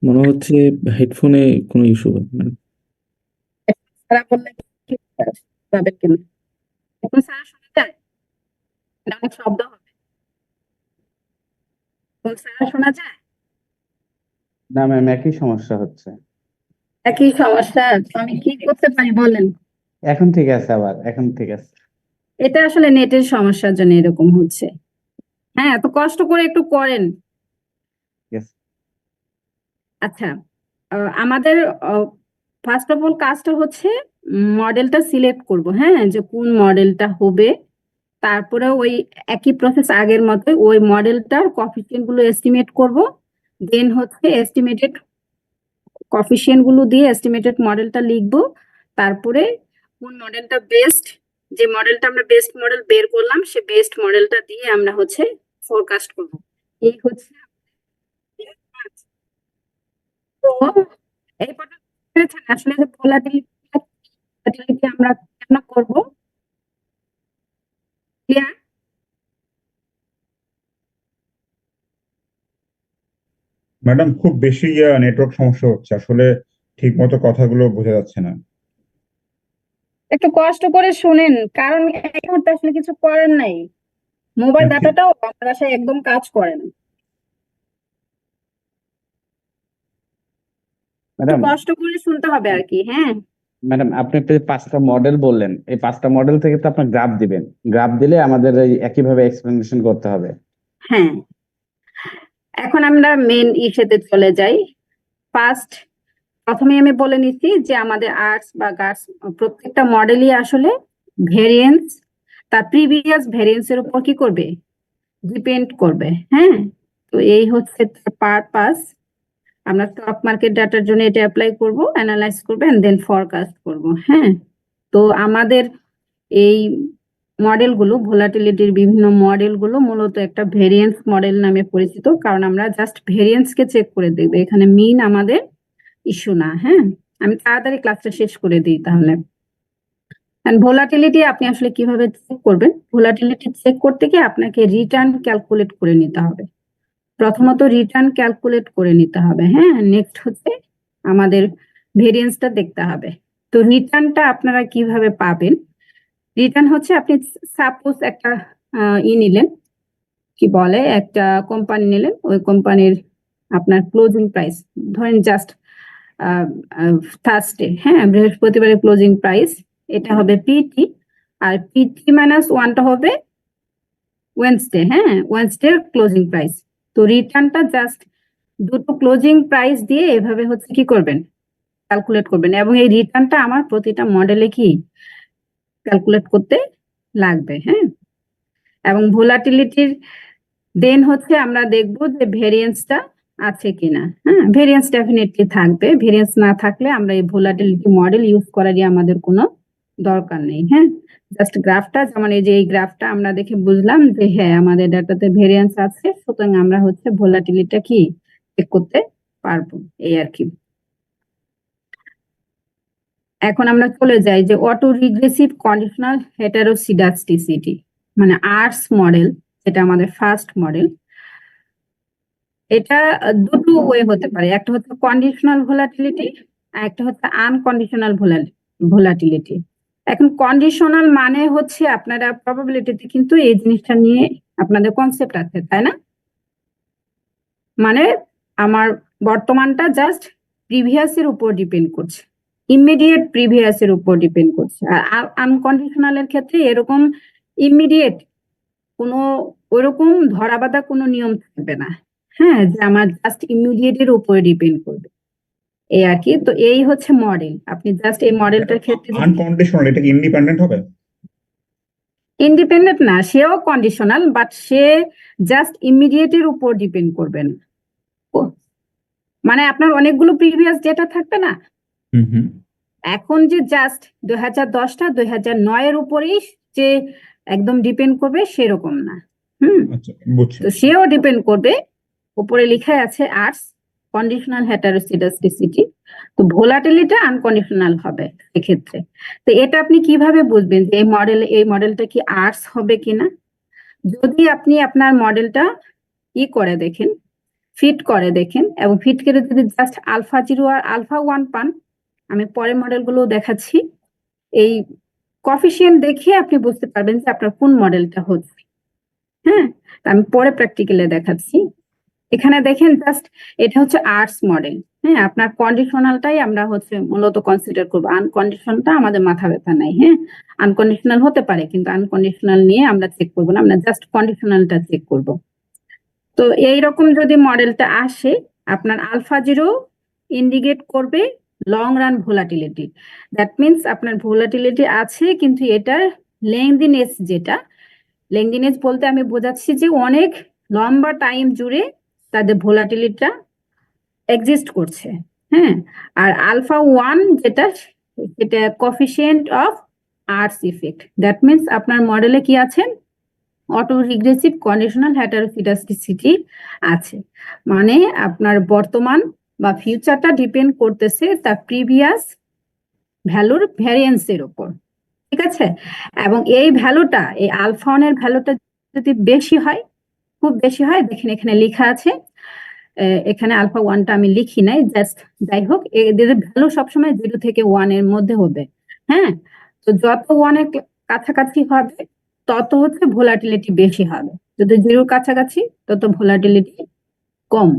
মনে হচ্ছে হেডফোনে কোনো ইস্যু ম্যাডাম। সারা বললে কি পাবেন কিনা। এখন সারা শোনা যায়? এটা অনেক শব্দ হবে। এখন সারা শোনা যায়? না ম্যাম, একই সমস্যা হচ্ছে। একই সমস্যা, তো আমি কি করতে পারি বলেন? এখন ঠিক আছে, আবার এখন ঠিক আছে। এটা আসলে নেটের সমস্যার জন্য এরকম হচ্ছে। হ্যাঁ, এত কষ্ট করে একটু করেন। Yes. আচ্ছা, আমাদের ফার্স্ট অফ অল কাজটা হচ্ছে মডেলটা সিলেক্ট করব। হ্যাঁ, যে কোন মডেলটা হবে। তারপরে ওই একই প্রসেস আগের মতো ওই মডেলটার কফিসিয়েন্ট গুলো এস্টিমেট করব। দেন হচ্ছে এস্টিমেটেড কফিসিয়েন্ট গুলো দিয়ে এস্টিমেটেড মডেলটা লিখবো। তারপরে কোন মডেলটা বেস্ট, যে মডেলটা আমরা বেস্ট মডেল বের করলাম সে বেস্ট মডেলটা দিয়ে আমরা হচ্ছে ফোরকাস্ট করব। এই হচ্ছে কাজ। তো এই পর্যন্ত পেরেছেন আসলে যে ভোলাটিলিটি আমরা কেন করব? ক্লিয়ার? ম্যাডাম খুব বেশি নেটওয়ার্ক সমস্যা হচ্ছে, আসলে ঠিক মতো কথাগুলো বোঝা যাচ্ছে না। একটু কষ্ট করে শুনেন, কারণ এই মুহূর্তে আসলে কিছু করেন নাই। মোবাইল হ্যাঁ, ঠিক। ডাটাটাও আমার বাসায় একদম কাজ করে না। একটু ম্যাডাম, কষ্ট করে শুনতে হবে আর কি। হ্যাঁ, ম্যাডাম আপনি যে 5টা মডেল বললেন, এই 5টা মডেল থেকে তো আপনার গ্রাফ দিবেন। গ্রাফ দিলে আমাদের এই একইভাবে এক্সপ্লেনেশন করতে হবে। হ্যাঁ। এখন আমরা মেন ইস্যুতে চলে যাই। প্রথমে আমি বলে নিচ্ছি যে আমাদের আর্টস বা গার্ডস প্রত্যেকটা মডেলই আসলে ভেরিয়েন্স, তার প্রিভিয়াস ভেরিয়েন্সের উপর কি করবে, ডিপেন্ড করবে। হ্যাঁ, তো এই হচ্ছে পারপাস। আমরা স্টক মার্কেট ডাটার জন্য এটা অ্যাপ্লাই করব, অ্যানালাইজ করব এন্ড দেন ফরকাস্ট করব। হ্যাঁ, তো আমাদের এই মডেলগুলো, ভোলাটিলিটির বিভিন্ন মডেলগুলো মূলত একটা ভেরিয়েন্স মডেল নামে পরিচিত, কারণ আমরা জাস্ট ভেরিয়েন্সকে চেক করে দেখবো, এখানে মিন আমাদের ইস্যু না। হ্যাঁ, আমি তাড়াতাড়ি ক্লাসটা শেষ করে দিই তাহলে। ভোলাটিলিটি আপনি আসলে কিভাবে চেক করবেন? ভোলাটিলিটি চেক করতে গিয়ে আপনাকে রিটার্ন ক্যালকুলেট করে নিতে হবে। প্রথমত রিটার্ন ক্যালকুলেট করে নিতে হবে। হ্যাঁ, নেক্সট হচ্ছে আমাদের ভেরিয়েন্সটা দেখতে হবে। তো রিটার্নটা আপনারা কিভাবে পাবেন? রিটার্ন হচ্ছে আপনি সাপোজ একটা নিলেন, কি বলে একটা কোম্পানি নিলেন, ওই কোম্পানির আপনার ক্লোজিং প্রাইস, ধরেন জাস্ট থার্সডে, হ্যাঁ, বৃহস্পতিবারের ক্লোজিং প্রাইস এটা হবে পিটি, আর পিটি মাইনাস ওয়ানটা হবে ওয়েনসডে, হ্যাঁ, ওয়েনসডে ক্লোজিং প্রাইস। তো রিটার্নটা জাস্ট দুটো ক্লোজিং প্রাইস দিয়ে এভাবে হচ্ছে কি করবেন, ক্যালকুলেট করবেন, এবং এই রিটার্নটা আমার প্রতিটা মডেলে কি ক্যালকুলেট করতে লাগবে, হ্যাঁ। এবং ভোলাটিলিটির দেন হচ্ছে আমরা দেখব যে ভেরিয়েন্সটা আছে কিনা, হ্যাঁ, ভেরিয়েন্স ডেফিনেটলি থাকবে, ভেরিয়েন্স না থাকলে আমরা এই ভোলাটিলিটি মডেল ইউজ করারই আমাদের কোনো দরকার নেই, হ্যাঁ। জাস্ট গ্রাফটা, যেমন এই যে এই গ্রাফটা আমরা দেখে বুঝলাম যে হ্যাঁ আমাদের ডাটাতে ভেরিয়েন্স আছে, সুতরাং আমরা হচ্ছে ভোলাটিলিটিটা কি চেক করতে পারবো, এই আর কি। এখন আমরা চলে যাই যে অটো রিগ্রেসিভ কন্ডিশনাল হেটারোসিডাস্টিসিটি, মানে আর্টস মডেল, যেটা আমাদের ফার্স্ট মডেল। এটা দুটো ওয়ে হতে পারে, একটা হচ্ছে কন্ডিশনাল ভোলাটিলিটি আর একটা হচ্ছে আনকন্ডিশনাল ভোলাটিলিটি। এখন কন্ডিশনাল মানে হচ্ছে আপনারা প্রবাবিলিটিতে কিন্তু এই জিনিসটা নিয়ে আপনাদের কনসেপ্ট আছে, তাই না? মানে আমার বর্তমানটা জাস্ট প্রিভিয়াস এর উপর ডিপেন্ড করছে, ইমিডিয়েট প্রিভিয়াস এর উপর ডিপেন্ড করছে। আর আনকন্ডিশনাল এর ক্ষেত্রে এরকম ইমিডিয়েট কোনো ওইরকম ধরাবাঁধা কোনো নিয়ম থাকবে না, হ্যাঁ, যে আমার জাস্ট ইমিডিয়েট এর উপরে ডিপেন্ড করবে, এই আর কি। তো এই হচ্ছে মডেল, আপনি জাস্ট এই মডেলটার ক্ষেত্রে আনকন্ডিশনাল, এটা কি ইন্ডিপেন্ডেন্ট হবে? ইন্ডিপেন্ডেন্ট না, সেও conditional, but say just immediate এর উপর ডিপেন্ড করবে না। মানে আপনার অনেকগুলো প্রিভিয়াস ডেটা থাকবে না, হুম হুম। এখন যে জাস্ট 2010টা 2009 এর উপরেই যে একদম ডিপেন্ড করবে সেরকম না, আচ্ছা, বুঝছি। তো সেও ডিপেন্ড করবে, উপরে লেখা আছে আর্টস কন্ডিশনাল হেটারোসিডাস্টিসিটি, তো ভোলাটিলিটি আনকন্ডিশনাল হবে এক্ষেত্রে। তো এটা আপনি কিভাবে বুঝবেন যে এই মডেলটা কি আর্টস হবে কিনা? যদি আপনি আপনার মডেলটা করে দেখেন, ফিট করে দেখেন, এবং ফিট করে যদি জাস্ট আলফা 0 আর আলফা 1 পান, আমি পরের মডেলগুলো দেখাচ্ছি, এই কফিসিয়েন্ট দেখে আপনি বুঝতে পারবেন যে আপনার কোন মডেলটা হচ্ছে, হ্যাঁ। আমি পরে প্র্যাকটিক্যালে দেখাচ্ছি। এখানে দেখেন জাস্ট এটা হচ্ছে আর্টস মডেল, হ্যাঁ। আপনার কন্ডিশনালটাই আমরা হচ্ছে মূলত কনসিডার করবো, আনকন্ডিশনালটা আমাদের মাথা ব্যথা নাই, হ্যাঁ। আনকন্ডিশনাল হতে পারে, কিন্তু আনকন্ডিশনাল নিয়ে আমরা চেক করবো না, আমরা জাস্ট কন্ডিশনালটা চেক করব। তো এইরকম যদি মডেলটা আসে, আপনার আলফা 0 ইন্ডিকেট করবে long run volatility, that means আপনার ভোলাটিলিটি আছে, কিন্তু এটার লেংদিনেস, যেটা লেংদিনেস বলতে আমি বোঝাচ্ছি যে অনেক লম্বা টাইম জুড়ে তাদের ভোলাটিলিটিটা এক্সিস্ট করছে, হ্যাঁ। আর আলফা 1 যেটা, এটা coefficient of arts effect, that means আপনার মডেলে কি আছে, অটো রিগ্রেসিভ কন্ডিশনাল হেটারোসিডাস্টিসিটি আছে, মানে আপনার বর্তমান বা ফিউচারটা ডিপেন্ড করতেছে তার প্রিভিয়াস ভ্যালুর ভ্যারিয়েন্সের উপর, ঠিক আছে। এবং এই ভ্যালুটা, এই আলফা 1 এর ভ্যালুটা যদি বেশি হয়, খুব বেশি হয়, দেখেন এখানে লেখা আছে, এখানে আলফা 1টা আমি লিখি নাই, জাস্ট যাই হোক, এদের ভ্যালু সবসময় 0 থেকে 1 এর মধ্যে হবে, হ্যাঁ। তো যত 1 এর কাছাকাছি হবে তত হচ্ছে ভোলাটিলিটি বেশি হবে, যদি 0 কাছাকাছি তত ভোলাটিলিটি কম।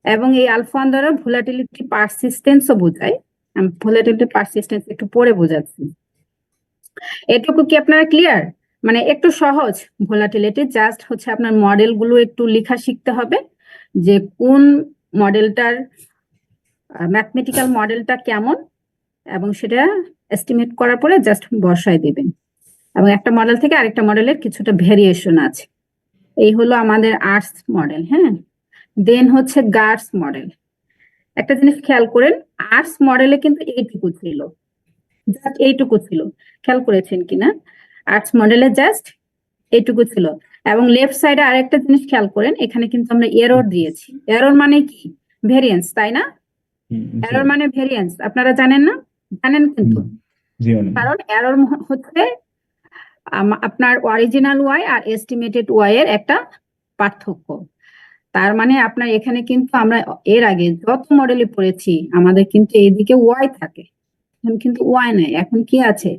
এবং এই আলফা 1 দ্বারা ভোলাটিলিটি পারসিস্টেন্সও বোঝায়, আমি ভোলাটিলিটি পারসিস্টেন্স একটু পরে বোঝাচ্ছি। এটুকু কি আপনারা ক্লিয়ার? মানে একটু সহজ ভোলাটিলিটি, জাস্ট হচ্ছে আপনার মডেলগুলো একটু লেখা শিখতে হবে, যে কোন মডেলটার ম্যাথমেটিক্যাল মডেলটা কেমন, এবং সেটা এস্টিমেট করার পরে জাস্ট বসায় দিবেন, এবং একটা মডেল থেকে আরেকটা মডেলের কিছুটা ভেরিয়েশন আছে। এই হলো আমাদের আর্টস মডেল, হ্যাঁ। দেন হচ্ছে গার্ডস মডেল। একটা জিনিস খেয়াল করেন, আর্টস মডেলে কিন্তু এইটুকু ছিল, জাস্ট এইটুকু ছিল, খেয়াল করেছেন কিনা? আর্টস মডেলে জাস্ট এইটুকু ছিল। এবং লেফট সাইডে আরেকটা জিনিস খেয়াল করেন, এখানে কিন্তু আমরা এরর দিয়েছি। এরর মানে কি? ভেরিয়েন্স, তাই না? এরর মানে ভেরিয়েন্স, আপনারা জানেন না? জানেন কিন্তু, কারণ এরর হচ্ছে আপনার অরিজিনাল ওয়াই আর এস্টিমেটেড ওয়াই এর একটা পার্থক্য। তার মানে আপনার এখানে কিন্তু আমরা এর আগে যত মডেলে পড়েছি আমাদের কিন্তু এইদিকে ওয়াই থাকে, এখন কিন্তু ওয়াই নাই, এখন কি আছে,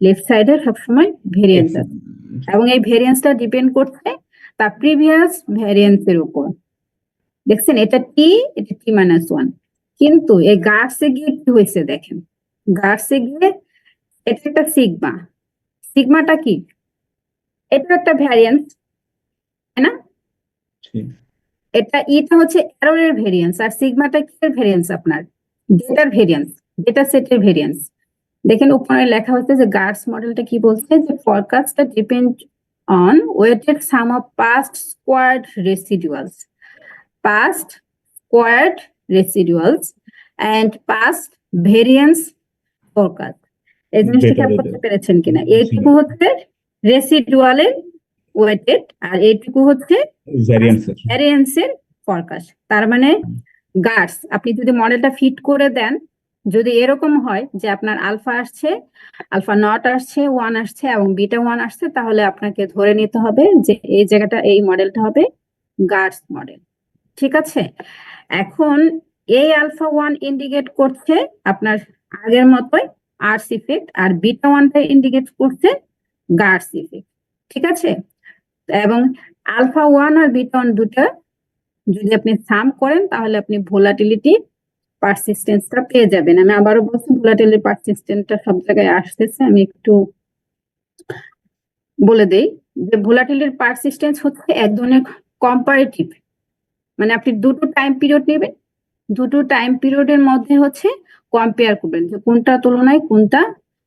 লেফট সাইডে সবসময় ভেরিয়েন্স আছে, এবং এই ভেরিয়েন্সটা ডিপেন্ড করছে তার প্রিভিয়াস ভ্যারিয়েন্সের উপর, দেখছেন এটা টি -1, কিন্তু এই গার্ডসে গিয়ে কি হয়েছে দেখেন, গার্ডসে গিয়ে এটা একটা সিগমা, সিগমাটা কি, এটা একটা ভ্যারিয়েন্স, তাই না? ঠিক। এটা হচ্ছে এররের ভেরিয়েন্স, আর সিগমাটা কিসের ভেরিয়েন্স, আপনার ডেটার ভেরিয়েন্স, ডেটা সেটের ভেরিয়েন্স। দেখেন উপরে লেখা হচ্ছে যে গার্ডস মডেলটা কি বলছে, যে ফরকাস্টটা depend on weighted sum of past squared residuals, past squared residuals and past variance forecast। এই জিনিসটা Data খেয়াল data। করতে পেরেছেন কিনা? জি। এইটুকু হচ্ছে রেসিডুয়ালের ওয়েটেড, আর এইটুকু হচ্ছে ভ্যারিয়েন্সের। ভ্যারিয়েন্সের ফরকাস্ট। তার মানে গার্ডস আপনি যদি মডেলটা ফিট করে দেন, যদি এরকম হয় যে আপনার আলফা আসছে, আলফা নট আসছে, 1 আসছে এবং বিটা 1 আসছে, তাহলে আপনাকে ধরে নিতে হবে যে এই জায়গাটা, এই মডেলটা হবে গার্ডস মডেল। ঠিক আছে, এখন এই আলফা 1 ইন্ডিকেট করছে আপনার আগের মতোই আর্স ইফেক্ট, আর বিটা 1টা ইন্ডিকেট করছে গার্ডস ইফেক্ট। ঠিক আছে, এবং আলফা 1 আর বিটা 1 দুটো যদি আপনি সাম করেন তাহলে আপনি ভোলাটিলিটি পারসিস্টেন্সটা পেয়ে যাবেন। আমি আবারও বলছি, ভোলাটিলিটি পারসিস্টেন্সটা সব জায়গায় আসতেছে, আমি একটু বলে দেই যে ভোলাটিলিটি পারসিস্টেন্স হচ্ছে এক ধরনের কম্পারেটিভ, মানে আপনি দুটো টাইম পিরিয়ড নেবেন, দুটো টাইম পিরিয়ডের মধ্যে হচ্ছে কম্পেয়ার করবেন যে কোনটা তুলনায় কোনটা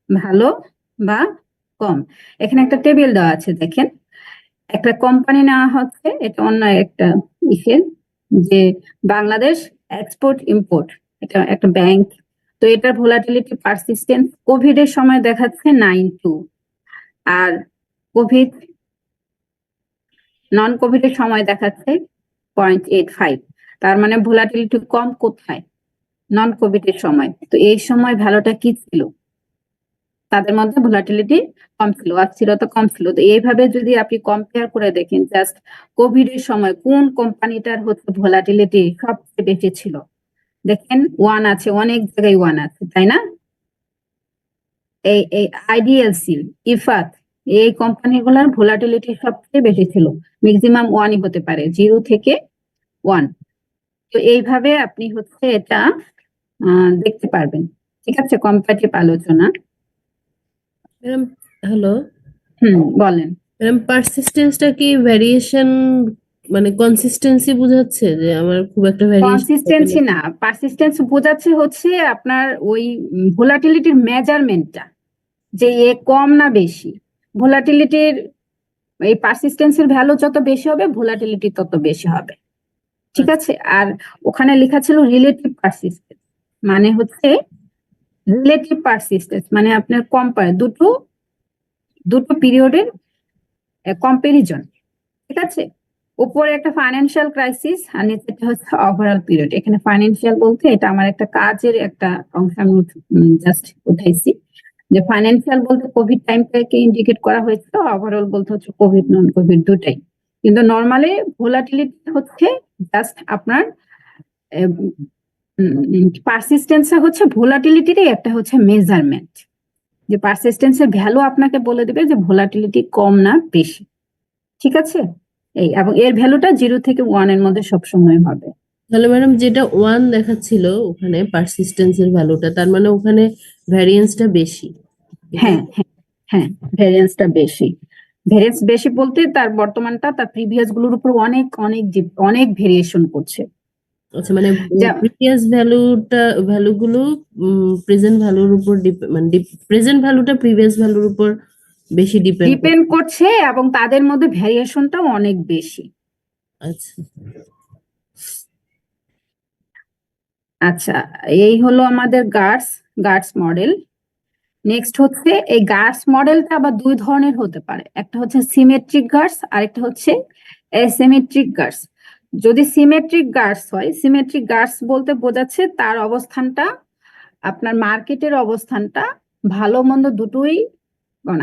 ভালো বা কম। এখানে একটা টেবিল দেওয়া আছে, দেখেন একটা কোম্পানি নেওয়া হচ্ছে, এটা অন্য একটা ইসের, যে বাংলাদেশ এক্সপোর্ট ইম্পোর্ট, এটা একটা ব্যাংক। তো এটার ভোলাটিলিটি পারসিস্টেন্স কোভিড এর সময় দেখাচ্ছে 9.2, আর কোভিড নন কোভিড এর সময় দেখাচ্ছে 0.85। তার মানে ভোলাটিলিটি কম কোথায়, নন কোভিড এর সময়। তো এই সময় ভালোটা কি ছিল, তাদের মধ্যে ভোলাটিলিটি কম ছিল, অস্থিরতা কম ছিল। তো এইভাবে যদি আপনি কম্পেয়ার করে দেখেন জাস্ট কোভিড এর সময় কোন কোম্পানিটার হচ্ছে ভোলাটিলিটি সবচেয়ে বেশি ছিল, দেখেন 1 আছে, অনেক জায়গায় 1 আছে, তাই না? এই আইডিএলসি, ইফাত, এই কোম্পানিগুলোর ভোলাটিলিটি সবচেয়ে বেশি ছিল, ম্যাক্সিমাম 1ই হতে পারে, 0 থেকে 1। তো এইভাবে আপনি হচ্ছে এটা দেখতে পারবেন। ঠিক আছে, কম্পারেটিভ আলোচনা। ম্যাডাম হ্যালো বলেন। ম্যাডাম, পারসিস্টেন্সটা কি ভ্যারিয়েশন মানে কনসিস্টেন্সি বোঝাচ্ছে, যে আমার খুব একটা ভ্যারিয়েশন কনসিস্টেন্সি না, পারসিস্টেন্স বোঝাচ্ছে হচ্ছে আপনার ওই ভোলাটিলিটির মেজারমেন্টটা, যে এ কম না বেশি। ভোলাটিলিটির এই পারসিস্টেন্সের ভ্যালু যত বেশি হবে ভোলাটিলিটি তত বেশি হবে। ঠিক আছে, আর ওখানে লেখা ছিল রিলেটিভ পারসিস্টেন্স, মানে হচ্ছে রিলেটিভ পারসিস্টেন্স মানে আপনার কম্পায়ার দুটো পিরিয়ডের কম্পারিজন। ঠিক আছে, উপরে একটা ফাইন্যান্সিয়াল ক্রাইসিস আর নিচেটা হচ্ছে ওভারঅল পিরিয়ড। এখানে ফাইন্যান্সিয়াল বলতে এটা আমার একটা কাজের একটা অংশ, আমি জাস্ট উঠাইছি যে ফাইন্যান্সিয়াল বলতে কোভিড টাইমটাকে ইন্ডিকেট করা হয়েছে, ওভারঅল বলতে হচ্ছে কোভিড নন কোভিড দুটাই। কিন্তু নর্মালি ভোলাটিলিটি হচ্ছে জাস্ট আপনার পারসিস্টেন্সটা হচ্ছে ভোলাটিলিটিরই একটা হচ্ছে মেজারমেন্ট, যে পারসিস্টেন্সের ভ্যালু আপনাকে বলে দিবে যে ভোলাটিলিটি কম না বেশি। ঠিক আছে, এই এবং এর ভ্যালুটা 0 থেকে 1 এর মধ্যে সবসময় হবে। তাহলে ম্যাডাম যেটা 1 দেখাচ্ছিল ওখানে পারসিস্টেন্সের ভ্যালুটা, তার মানে ওখানে ভ্যারিয়েন্সটা বেশি। হ্যাঁ হ্যাঁ হ্যাঁ, ভ্যারিয়েন্সটা বেশি। ভ্যারিয়েন্স বেশি বলতে তার বর্তমানটা তার প্রিভিয়াস গুলোর উপর অনেক অনেক অনেক ভেরিয়েশন করছে। আচ্ছা, মানে যা- প্রিভিয়াস ভ্যালুগুলো প্রেজেন্ট ভ্যালুর উপর মানে প্রেজেন্ট ভ্যালুটা প্রিভিয়াস ভ্যালুর উপর বেশি ডিপেন্ড ডিপেন্ড করছে এবং তাদের মধ্যে ভ্যারিয়েশনটাও অনেক বেশি। আচ্ছা, আচ্ছা, এই হলো আমাদের গার্ডস মডেল। নেক্সট হচ্ছে এই গার্ডস মডেলটা আবার দুই ধরনের হতে পারে, একটা হচ্ছে সিমেট্রিক গার্ডস আর একটা হচ্ছে অ্যাসিমেট্রিক গার্ডস। যদি সিমেট্রিক গার্ডস হয়, সিমেট্রিক গার্ডস বলতে বোঝাচ্ছে তার অবস্থানটা আপনার মার্কেটের অবস্থানটা ভালো মন্দ দুটোই,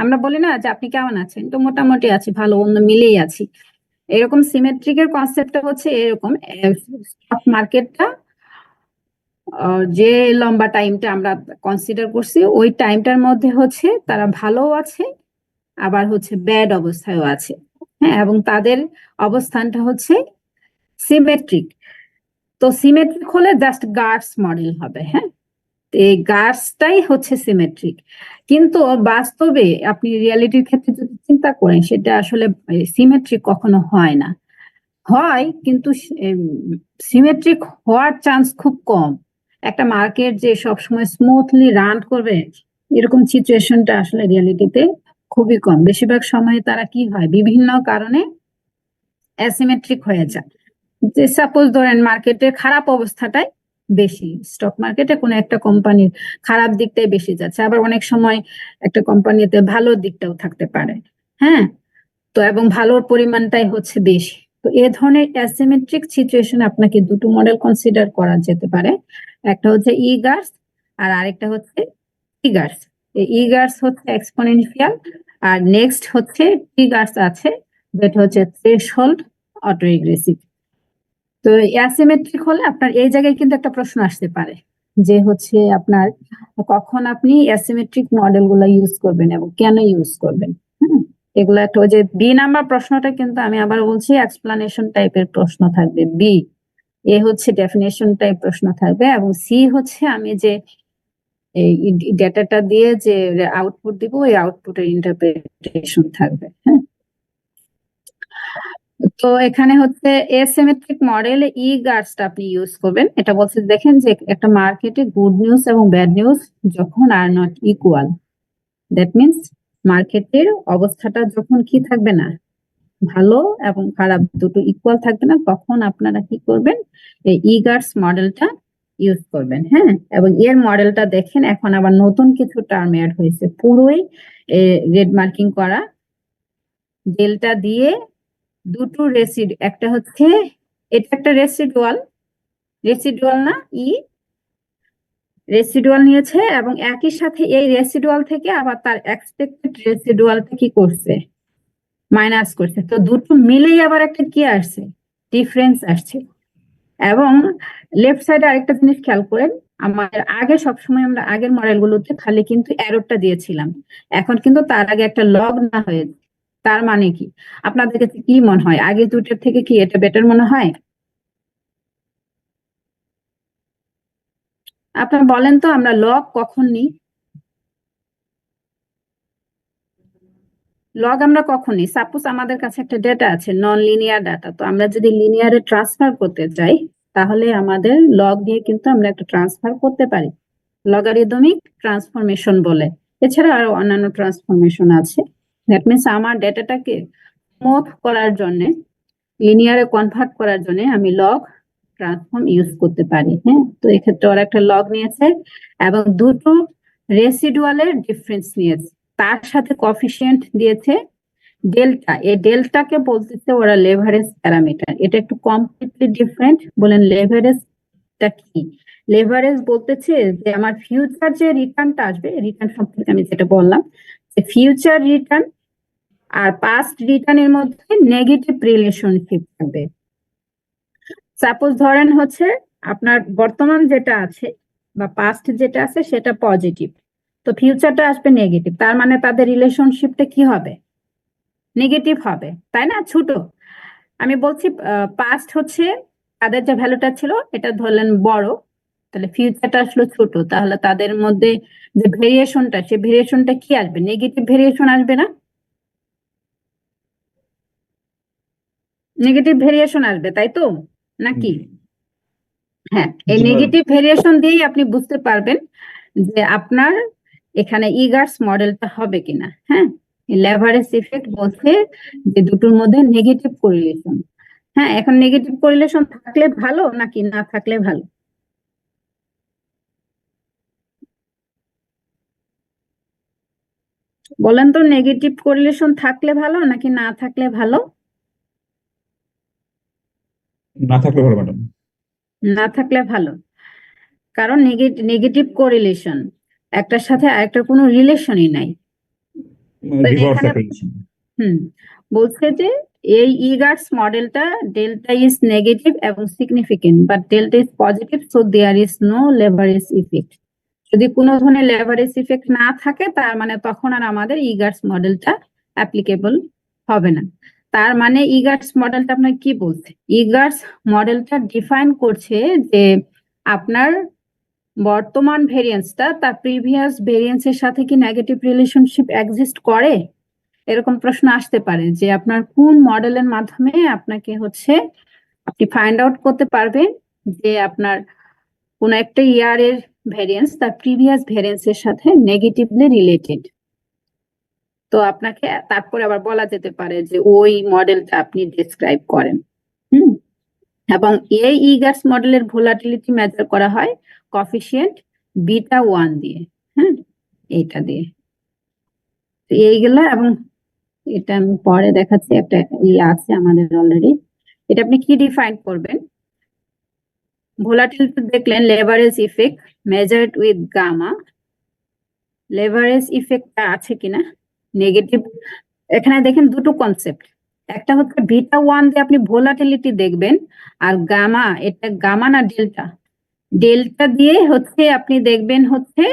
আমরা বলি না যে আপনি কেমন আছেন, তো মোটামুটি আছি, ভালো মন্দ মিলেই আছি। এরকম সিমেট্রিকের কনসেপ্টটা হচ্ছে এরকম, স্টক মার্কেটটা যে লম্বা টাইমটা আমরা কনসিডার করছি ওই টাইমটার মধ্যে হচ্ছে তারা ভালো আছে আবার হচ্ছে ব্যাড অবস্থায়ও আছে। হ্যাঁ, এবং তাদের অবস্থানটা হচ্ছে সিমেট্রিক। তো সিমেট্রিক হলে জাস্ট গার্ডস মডেল হবে, হ্যাঁ। তো এই গার্ডসটাই হচ্ছে সিমেট্রিক, কিন্তু বাস্তবে আপনি রিয়ালিটির ক্ষেত্রে যদি চিন্তা করেন সেটা আসলে সিমেট্রিক কখনো হয় না, হয় কিন্তু সিমেট্রিক হওয়ার চান্স খুব কম। একটা মার্কেট যে সবসময় স্মুথলি রান করবে এরকম সিচুয়েশনটা আসলে রিয়ালিটিতে খুবই কম। বেশিরভাগ সময় তারা কি হয়, বিভিন্ন কারণে অ্যাসিমেট্রিক হয়ে যায়। যে সাপোজ ধরেন মার্কেটের খারাপ অবস্থাটাই বেশি, স্টক মার্কেটে কোনো একটা কোম্পানির খারাপ দিকটাই বেশি যাচ্ছে, আবার অনেক সময় একটা কোম্পানিতে ভালো দিকটাও থাকতে পারে, হ্যাঁ। তো এবং ভালোর পরিমাণটাই হচ্ছে বেশি। তো এ ধরনের অ্যাসিমেট্রিক সিচুয়েশন আপনাকে দুটো মডেল কনসিডার করা যেতে পারে, একটা হচ্ছে ইগার্স আর আরেকটা হচ্ছে টিগার্স। ইগার্স হচ্ছে এক্সপোনেনশিয়াল, আর নেক্সট হচ্ছে টিগার্স আছে যেটা হচ্ছে থ্রেশহোল্ড অটো রিগ্রেসিভ। তো অ্যাসিমেট্রিক হলে আপনার এই জায়গায় কিন্তু একটা প্রশ্ন আসতে পারে যে হচ্ছে আপনার কখন আপনি অ্যাসিমেট্রিক মডেল গুলো ইউজ করবেন এবং কেন ইউজ করবেন। এগুলো একটা ওই যে বি নাম্বার প্রশ্নটা কিন্তু আমি আবার বলছি এক্সপ্লানেশন টাইপের প্রশ্ন থাকবে, বি এ হচ্ছে ডেফিনেশন টাইপ প্রশ্ন থাকবে, এবং সি হচ্ছে আমি যে এই ডেটাটা দিয়ে যে আউটপুট দিব ওই আউটপুটের ইন্টারপ্রিটেশন থাকবে, হ্যাঁ। তো এখানে হচ্ছে এসিমেট্রিক মডেল ই গার্ডসটা আপনি ইউজ করবেন। এটা বলছে দেখেন যে একটা মার্কেটে গুড নিউজ এবং ব্যাড নিউজ যখন are not equal, that means মার্কেটের অবস্থাটা যখন কি থাকবে না, ভালো এবং খারাপ দুটো ইকুয়াল থাকবে না, তখন আপনারা কি করবেন, এই ই গার্ডস মডেলটা ইউজ করবেন, হ্যাঁ। এবং এর মডেলটা দেখেন এখন আবার নতুন কিছু টার্ম অ্যাড হয়েছে, পুরোই রেড মার্কিং করা, ডেল্টা দিয়ে দুটো একটা হচ্ছে এটা একটা রেসিডুয়াল না রেসিডুয়াল নিয়েছে, এবং একই সাথে এই রেসিডুয়াল থেকে আবার তার এক্সপেক্টেড রেসিডুয়ালটা কি করছে, মাইনাস করছে। তো দুটো মিলেই আবার একটা কি আসছে, ডিফারেন্স আসছে। এবং লেফট সাইডে আরেকটা জিনিস খেয়াল করেন, আমাদের আগে সবসময় আমরা আগের মডেলগুলোতে খালি কিন্তু অ্যারোটা দিয়েছিলাম, এখন কিন্তু তার আগে একটা লগ না হয়েছে। তার মানে কি, আপনাদের কাছে কি মনে হয় আগে দুটোর থেকে কি এটা বেটার মনে হয়? আপনারা বলেন তো আমরা লগ কখন নিই, লগ আমরা কখন নিই? সাপোজ আমাদের কাছে একটা ডেটা আছে নন লিনিয়ার ডাটা, তো আমরা যদি লিনিয়ারে ট্রান্সফার করতে চাই তাহলে আমাদের লগ দিয়ে কিন্তু আমরা একটা ট্রান্সফার করতে পারি, লগারিদমিক ট্রান্সফরমেশন বলে। এছাড়া আরো অন্যান্য ট্রান্সফরমেশন আছে। দ্যাট মিনস আমার ডেটাটাকে স্মুথ করার জন্য, লিনিয়ারে কনভার্ট করার জন্য আমি লগ ট্রান্সফর্ম ইউজ করতে পারি, হ্যাঁ। তো এক্ষেত্রে ওরা একটা লগ নিয়েছে এবং দুটো রেসিডুয়ালের ডিফারেন্স নিয়েছে, তার সাথে কফিসিয়েন্ট দিয়েছে ডেল্টা। এই ডেল্টাকে বলতেছে ওরা লেভারেজ প্যারামিটার। এটা একটু কমপ্লিটলি ডিফারেন্ট। বলেন লেভারেজটা কি? লেভারেজ বলতেছে যে আমার ফিউচার যে রিটার্নটা আসবে, রিটার্ন সম্পর্কে আমি যেটা বললাম যে ফিউচার রিটার্ন আর পাস্ট রিটার্নের মধ্যে নেগেটিভ রিলেশনশিপ থাকবে। সাপোজ ধরেন হচ্ছে আপনার বর্তমান যেটা আছে বা পাস্ট যেটা আছে সেটা পজিটিভ, তো ফিউচারটা আসবে নেগেটিভ, তার মানে তাদের রিলেশনশিপটা কি হবে, নেগেটিভ হবে, তাই না? ছোট আমি বলছি পাস্ট হচ্ছে তাদের যে ভ্যালুটা ছিল এটা ধরলেন বড়, তাহলে ফিউচারটা আসলো ছোট, তাহলে তাদের মধ্যে যে ভেরিয়েশনটা, সে ভেরিয়েশনটা কি আসবে, নেগেটিভ ভেরিয়েশন আসবে না? নেগেটিভ ভেরিয়েশন আসবে, তাই তো নাকি? হ্যাঁ, এই জি ম্যাম। নেগেটিভ ভেরিয়েশন দিয়েই আপনি বুঝতে পারবেন যে আপনার এখানে ইগার্স মডেলটা হবে কিনা, হ্যাঁ। লেভারেজ ইফেক্ট বলছে যে দুটোর মধ্যে নেগেটিভ কোরিলেশন। হ্যাঁ, এখন নেগেটিভ কোরিলেশন থাকলে ভালো নাকি না থাকলে ভালো? বলেন তো, নেগেটিভ কোরিলেশন থাকলে ভালো নাকি না থাকলে ভালো? না থাকলে ভালো ম্যাডাম। না থাকলে ভালো, কারণ নেগেটিভ কোরিলেশন একটার সাথে আরেকটার কোনো রিলেশনই নাই। তো রিভার্স এখানে একটা রিলেশন। বলছে যে এই ইগার্স মডেলটা ডেল্টা ইজ নেগেটিভ এবং significant, but delta is positive, so there is no leverage effect. যদি কোনো ধরনের লেভারেজ ইফেক্ট না থাকে তার মানে তখন আর আমাদের ইগার্স মডেলটা অ্যাপ্লিকেবল হবে না। তার মানে ইগার্স মডেলটা আপনার কি বলছে? ইগার্স মডেলটা ডিফাইন করছে যে আপনার বর্তমান ভেরিয়েন্সটা তার প্রিভিয়াস ভেরিয়েন্সের সাথে কি নেগেটিভ রিলেশনশিপ এক্সিস্ট করে, এরকম প্রশ্ন আসতে পারে যে আপনার কোন মডেলের মাধ্যমে আপনাকে হচ্ছে আপনি ফাইন্ড আউট করতে পারবেন যে আপনার কোন একটা ইয়ারের ভেরিয়েন্স তার প্রিভিয়াস ভেরিয়েন্সের সাথে নেগেটিভলি রিলেটেড। তো আপনাকে তারপরে আবার বলা যেতে পারে যে ওই মডেলটা আপনি ডিসক্রাইব করেন। হুম এবং এই ইগার্স মডেলের ভোলাটিলিটি মেজার করা হয় কফিসিয়েন্ট β1 দিয়ে। হ্যাঁ, এইটা দিয়ে। তো এইগুলা, এবং এটা আমি পরে দেখাচ্ছি, একটা আছে আমাদের অলরেডি। এটা আপনি কি ডিফাইন করবেন? ভোলাটিলিটি দেখলেন leverage effect measured with gamma. Leverage effect আছে কিনা নেগেটিভ, এখানে দেখেন দুটো কনসেপ্ট। একটা হচ্ছে β1 দিয়ে আপনি ভোলাটিলিটি দেখবেন, আর গামা, এটা গামা না ডেল্টা, ডেল্টা দিয়ে হচ্ছে আপনি দেখবেন হচ্ছে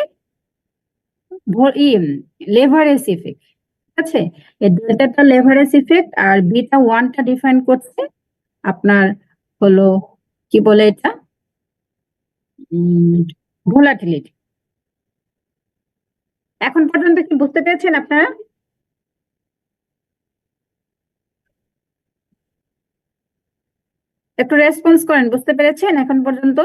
লেভারেজ ইফেক্ট। ঠিক আছে, এই ডেল্টাটা লেভারেজ ইফেক্ট আর β1টা ডিফাইন করছে আপনার হলো কি বলে এটা ভোলাটিলিটি। এখন পর্যন্ত কি বুঝতে পেরেছেন আপনারা? একটু রেসপন্স করেন, বুঝতে পেরেছেন এখন পর্যন্ত?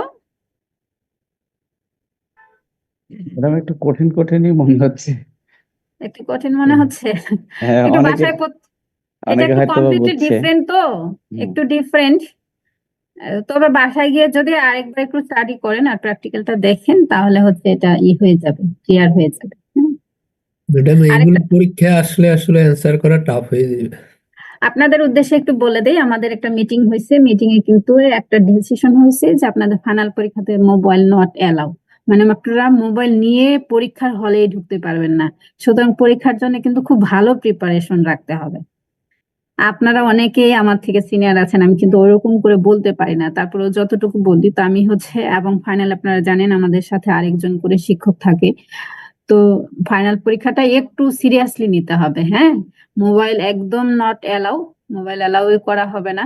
ম্যাডাম একটু কঠিন কঠিনই মনে হচ্ছে। একটু কঠিন মনে হচ্ছে? হ্যাঁ, একটু অনেকে বাসায় এটা অনেকে একটু হয়তো বা কমপ্লিটলি বুঝছে। ডিফারেন্ট, তো হুম। একটু ডিফারেন্ট। তবে বাসায় গিয়ে যদি আরেকবার একটু স্টাডি করেন আর প্র্যাকটিক্যালটা দেখেন তাহলে হচ্ছে এটা হয়ে যাবে, ক্লিয়ার হয়ে যাবে। ম্যাডাম এইগুলো আরেকটা পরীক্ষায় আসলে আসলে অ্যান্সার করা টাফ হয়ে যাবে। আপনাদের উদ্দেশ্যে একটু বলে দেই, আমাদের একটা মিটিং হয়েছে, মিটিং এ কিন্তু একটা ডিসিশন হয়েছে যে আপনাদের ফাইনাল পরীক্ষাতে মোবাইল নট অ্যালাউ, মানে আপনারা মোবাইল নিয়ে পরীক্ষার হলে ঢুকতে পারবেন না। সুতরাং পরীক্ষার জন্য কিন্তু খুব ভালো প্রিপারেশন রাখতে হবে। আপনারা অনেকেই আমার থেকে সিনিয়র আছেন, আমি কিন্তু ওরকম করে বলতে পারি না, তারপরে যতটুকু বলি তো আমি হচ্ছে, এবং ফাইনাল আপনারা জানেন আমাদের সাথে আরেকজন করে শিক্ষক থাকে। তো ফাইনাল পরীক্ষাটা একটু সিরিয়াসলি নিতে হবে। হ্যাঁ, মোবাইল একদম নট অ্যালাউ, মোবাইল অ্যালাউ করা হবে না,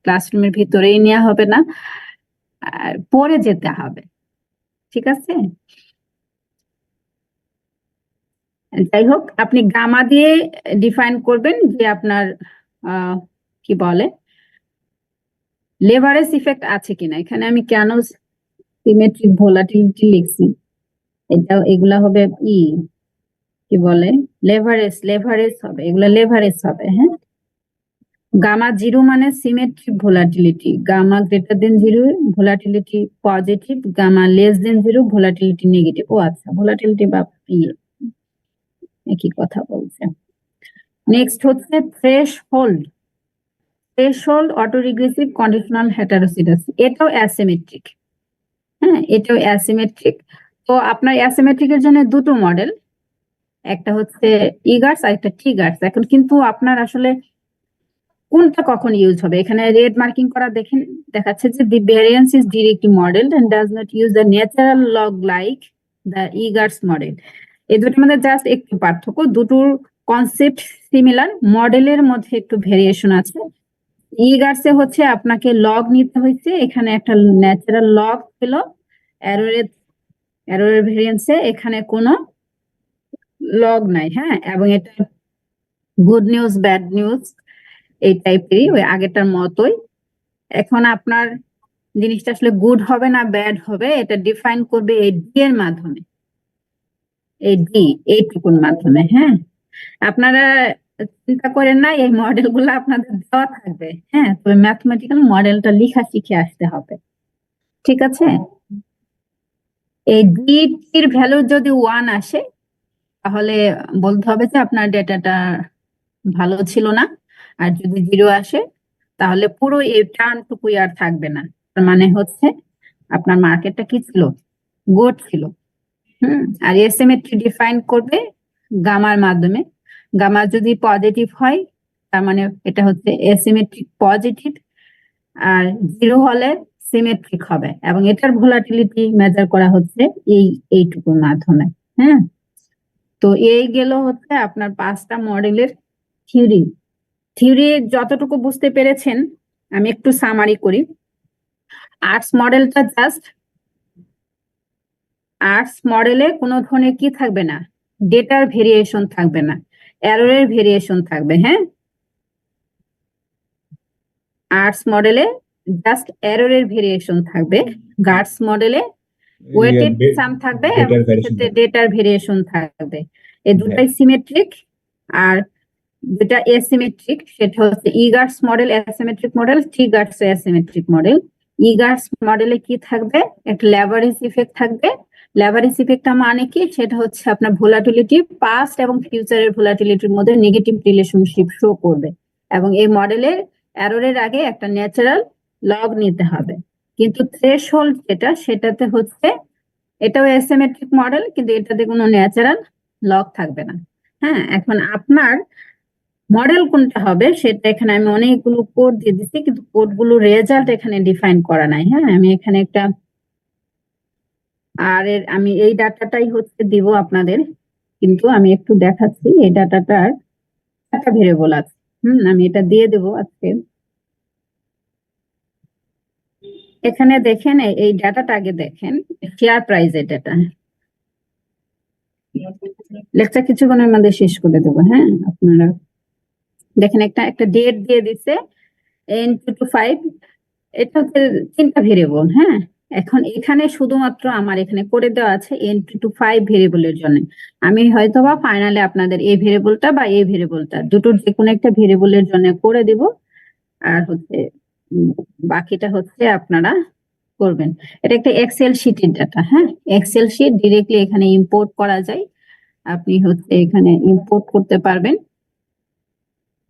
ক্লাসরুমের ভিতরেই নেওয়া হবে না, আর পরে যেতে হবে। ঠিক আছে, যাই হোক আপনি গামা দিয়ে ডিফাইন করবেন যে আপনার কি বলে লেভারেজ ইফেক্ট আছে কিনা। এখানে আমি কেন সিমেট্রিক ভোলাটিলিটি লিখছি, এগুলা হবে কি বলে লেভারেজ, লেভারেজ হবে, এগুলা লেভারেজ হবে। হ্যাঁ, গামা জিরো মানে symmetric volatility, gamma greater than zero volatility positive, gamma less than zero volatility negative. ও আচ্ছা, ভোলাটিলিটি বা একই কথা বলছে। নেক্সট হচ্ছে threshold. Threshold autoregressive conditional heteroscedastic, এটাও অ্যাসিমেট্রিক। হ্যাঁ, এটাও অ্যাসিমেট্রিক। তো আপনার অ্যাসিমেট্রিকের জন্য দুটো মডেল, একটা হচ্ছে ইগার্স আর একটা টিগার্স। এখন কিন্তু আপনার আসলে কোনটা কখন ইউজ হবে, এখানে রেড মার্কিং করা দেখেন, দেখাচ্ছে যে the variance is directly model and does not use the natural log like the EGARCH model. এই দুটোর মধ্যে জাস্ট একটু পার্থক্য, দুটোর কনসেপ্ট সিমিলার, মডেলের মধ্যে একটু ভেরিয়েশন আছে। ইগার্সে হচ্ছে আপনাকে লগ নিতে হয়েছে, এখানে একটা ন্যাচারাল লগ ছিল। এররের ভেরিয়েন্সে এখানে কোনো লগ নাই। হ্যাঁ, এবং এটা গুড নিউজ ব্যাড নিউজ এই টাইপেরই, ওই আগেরটার মতোই। এখন আপনার জিনিসটা আসলে গুড হবে না ব্যাড হবে, এটা ডিফাইন করবে এই ডি এর মাধ্যমে, এই ডি এইটুকুর মাধ্যমে। হ্যাঁ, আপনারা চিন্তা করেন না, এই মডেল গুলো আপনাদের দেওয়া থাকবে। হ্যাঁ, তবে ম্যাথমেটিক্যাল মডেলটা লেখা শিখে আসতে হবে। ঠিক আছে, এই ডি এর ভ্যালু যদি 1 আসে তাহলে বলতে হবে যে আপনার ডেটাটা ভালো ছিল না, আর যদি 0 আসে তাহলে পুরো এই টার্মটুকুই আর থাকবে না, তার মানে হচ্ছে আপনার মার্কেটটা কি ছিল, গুড ছিল। আর এসিমেট্রি ডিফাইন করবে গামার মাধ্যমে। গামা যদি পজিটিভ হয় তার মানে এটা হচ্ছে এসিমেট্রিক পজিটিভ, আর 0 হলে সিমেট্রিক হবে, এবং এটার ভোলাটিলিটি মেজার করা হচ্ছে এইটুকুর মাধ্যমে। হ্যাঁ, তো এই গেল হচ্ছে আপনার 5টা মডেলের থিওরি। থিওরি যতটুকু বুঝতে পেরেছেন আমি একটু সামারি করি। আর্টস মডেলটা জাস্ট আর্টস মডেলে কোনো ধরনের কি থাকবে না, ডেটার ভেরিয়েশন থাকবে না, এররের ভেরিয়েশন থাকবে। হ্যাঁ, আর্টস মডেলে জাস্ট এররের ভেরিয়েশন থাকবে, গার্ডস মডেলে ওয়েটেড সাম থাকবে এবং সেক্ষেত্রে ডেটার ভেরিয়েশন থাকবে। এই দুটাই সিমেট্রিক। আর যেটা এসিমেট্রিক সেটা হচ্ছে EGARCH model asymmetric model, TGARCH asymmetric model. EGARCH মডেলে কি থাকবে, একটা ল্যাভারেজ ইফেক্ট থাকবে। ল্যাভারেজ ইফেক্টটা মানে কি, সেটা হচ্ছে আপনার ভোলাটিলিটি পাস্ট এবং ফিউচারের ভোলাটিলিটির মধ্যে নেগেটিভ রিলেশনশিপ শো করবে এবং এই মডেলের এররের আগে একটা ন্যাচারাল লগ নিতে হবে। কিন্তু থ্রেশহোল্ড যেটা, সেটাতে হচ্ছে এটাও অ্যাসিমেট্রিক মডেল কিন্তু এটাতে কোনো ন্যাচারাল লগ থাকবে না। হ্যাঁ, এখন আপনার মডেল কোনটা হবে সেটা এখানে আমি অনেকগুলো কোড দিয়ে দিচ্ছি কিন্তু কোডগুলো রেজাল্ট এখানে ডিফাইন করা নাই। হ্যাঁ, আমি এখানে একটা আমি এই ডাটাটাই হচ্ছে দিব আপনাদের, কিন্তু আমি একটু দেখাচ্ছি এই ডাটাটার একটা ভেরিয়েবল আছে। আমি এটা দিয়ে দেবো আজকে। এখানে দেখেন এই ডাটাটা আগে দেখেন, শেয়ার প্রাইজের ডাটা। লেকচার কিছুক্ষণের মধ্যে শেষ করে দেবো। হ্যাঁ, আপনারা দেখেন একটা ডেট দিয়ে দিচ্ছে n2 to 5, এটা হচ্ছে 3টা ভেরিয়েবল। হ্যাঁ, এখন এখানে শুধুমাত্র আমার এখানে করে দেওয়া আছে n2 to 5 ভেরিয়েবলের জন্য। আমি হয়তোবা ফাইনালে আপনাদের এই ভেরিয়েবলটা বা এই ভেরিয়েবলটা দুটোর যে কোনো একটা ভেরিয়েবলের জন্য করে দিব। আর হচ্ছে বাকিটা হচ্ছে আপনারা করবেন। এটা একটা এক্সেল শিটের ডাটা। হ্যাঁ, এক্সেল শিট ডিরেক্টলি এখানে ইম্পোর্ট করা যায়। আপনি হচ্ছে এখানে ইম্পোর্ট করতে পারবেন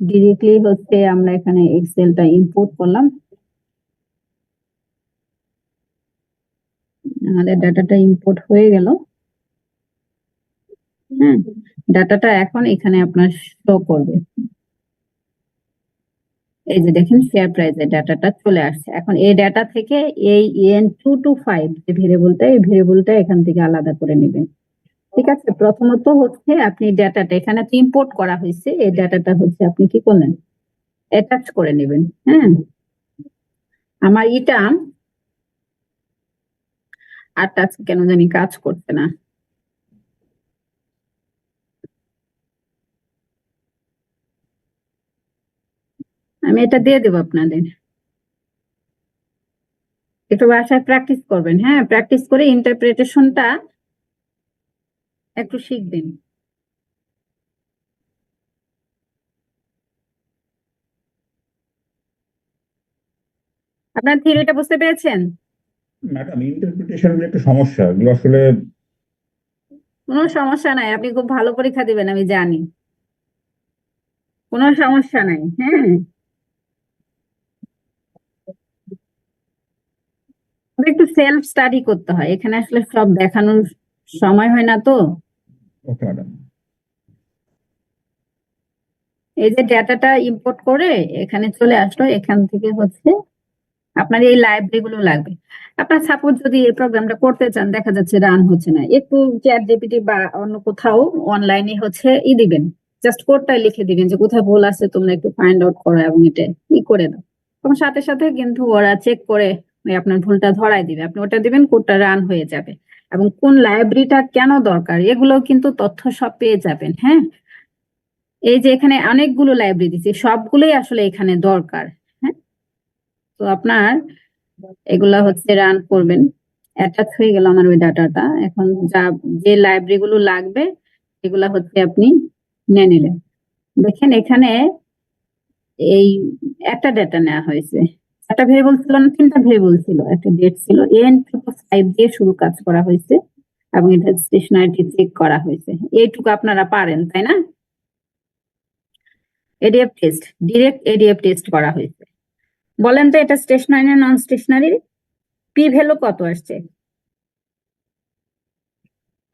ডিরেক্টলি। হচ্ছে আমরা এখানে এক্সেলটা ইম্পোর্ট করলাম, আমাদের ডাটাটা ইম্পোর্ট হয়ে গেল। হ্যাঁ, ডাটাটা এখন এখানে আপনার শো করবে। এই যে দেখেন শেয়ার প্রাইসের ডাটাটা চলে আসছে। এখন এই ডাটা থেকে এই n2 to 5 যে ভেরিয়েবলটা, এই ভেরিয়েবলটা এখান থেকে আলাদা করে নেবেন। ঠিক আছে, প্রথমত হচ্ছে আপনি ডাটাটা এখানে তো ইম্পোর্ট করা হয়েছে, এই ডাটাটা হচ্ছে আপনি কি করলেন, অ্যাটাচ করে নেবেন। হ্যাঁ, আমার এটা আটটা কেন জানি কাজ করছে না। আমি এটা দিয়ে দেবো আপনাদের, একটু বাসায় প্র্যাকটিস করবেন। হ্যাঁ, প্র্যাকটিস করে ইন্টারপ্রিটেশনটা একটু শিখবেন। আপনার থিওরিটা বুঝতে পেরেছেন? ম্যাডাম, ইন্টারপ্রিটেশন গুলো একটু সমস্যা, এগুলো আসলে কোনো সমস্যা নাই, আপনি খুব ভালো পরীক্ষা দিবেন আমি জানি, কোনো সমস্যা নাই। হ্যাঁ, তবে একটু সেলফ স্টাডি করতে হয়, এখানে আসলে সব দেখানোর সময় হয় না তো। Okay madam. এই যে ডাটাটা ইম্পোর্ট করে এখানে চলে আসলো, এখান থেকে হচ্ছে আপনার এই লাইব্রেরি গুলো লাগবে। আপনার সাপোজ যদি এই প্রোগ্রামটা করতে চান, দেখা যাচ্ছে রান হচ্ছে না, একটু চ্যাট জিপিটি বা অন্য কোথাও অনলাইনে হচ্ছে দিবেন, জাস্ট কোডটা লিখে দিবেন যে কোথায় ভুল আছে তোমরা একটু ফাইন্ড আউট করো এবং এটা করে দাও। এবং সাথে সাথে কিন্তু ওরা চেক করে আপনার ভুলটা ধরাই দিবে, আপনি ওটা দিবেন, কোডটা রান হয়ে যাবে। এবং কোন লাইব্রেরিটা কেন দরকার এগুলো কিন্তু তথ্য সব পেয়ে যাবেন। হ্যাঁ, এই যে এখানে অনেকগুলো লাইব্রেরি দিচ্ছি, সবগুলোই আসলে এখানে দরকার। হ্যাঁ, তো আপনার এগুলা হচ্ছে রান করবেন। অ্যাটাচ হয়ে গেল আমার ওই ডাটাটা। এখন যে লাইব্রেরি গুলো লাগবে এগুলা হচ্ছে আপনি নিয়ে নিলেন। দেখেন এখানে এই একটা ডাটা নেওয়া হয়েছে, একটা ভেরিয়েবল ছিল না, 3টা ভেরিয়েবল ছিল, একটা ডেট ছিল। n2 to 5 দিয়ে শুরু কাজ করা হয়েছে এবং এটা স্টেশনারিটি চেক করা হয়েছে। এইটুকু আপনারা পারেন তাই না? ADF test, direct ADF test করা হয়েছে। বলেন তো এটা স্টেশনারি না নন স্টেশনারি? পি ভ্যালু কত আসছে?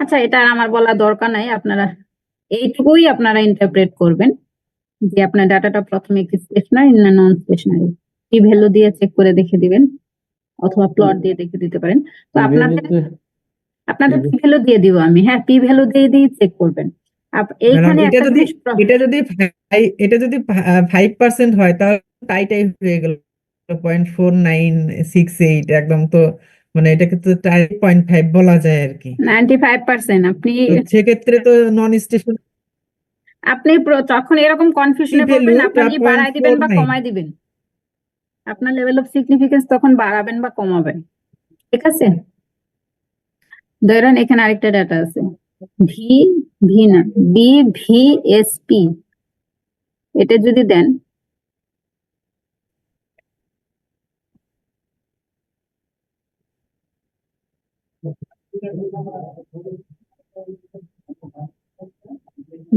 আচ্ছা, এটা আর আমার বলা দরকার নাই, আপনারা এইটুকুই আপনারা ইন্টারপ্রেট করবেন যে আপনার ডাটাটা প্রথমে কি স্টেশনারি না নন স্টেশনারি। পি ভ্যালু দিয়ে চেক করে দেখে দিবেন অথবা প্লট দিয়ে দেখে দিতে পারেন। তো আপনাদের পি ভ্যালু দিয়ে দিব আমি। হ্যাঁ, পি ভ্যালু দিয়ে চেক করবেন। ম্যাডাম এইখানে এটা একটা যদি জিনিস এটা যদি 5% হয় তাহলে টাই হয়ে গেল 0.4968 একদম তো মানে এটাকে তো টাই 0.5 বলা যায় আর কি। 95% আপনি তো সেক্ষেত্রে তো নন স্টেশন তখন এরকম কনফিউশনে ভ্যালু পড়বেন, আপনার কি বাড়ায় দিবেন বা 0.49 কমায় দিবেন, আপনার লেভেল অফ সিগনিফিকেন্স তখন বাড়াবেন বা কমাবেন। ঠিক আছে, ধরেন এখানে আরেকটা ডাটা আছে ভি ভি না BVSP, এটা যদি দেন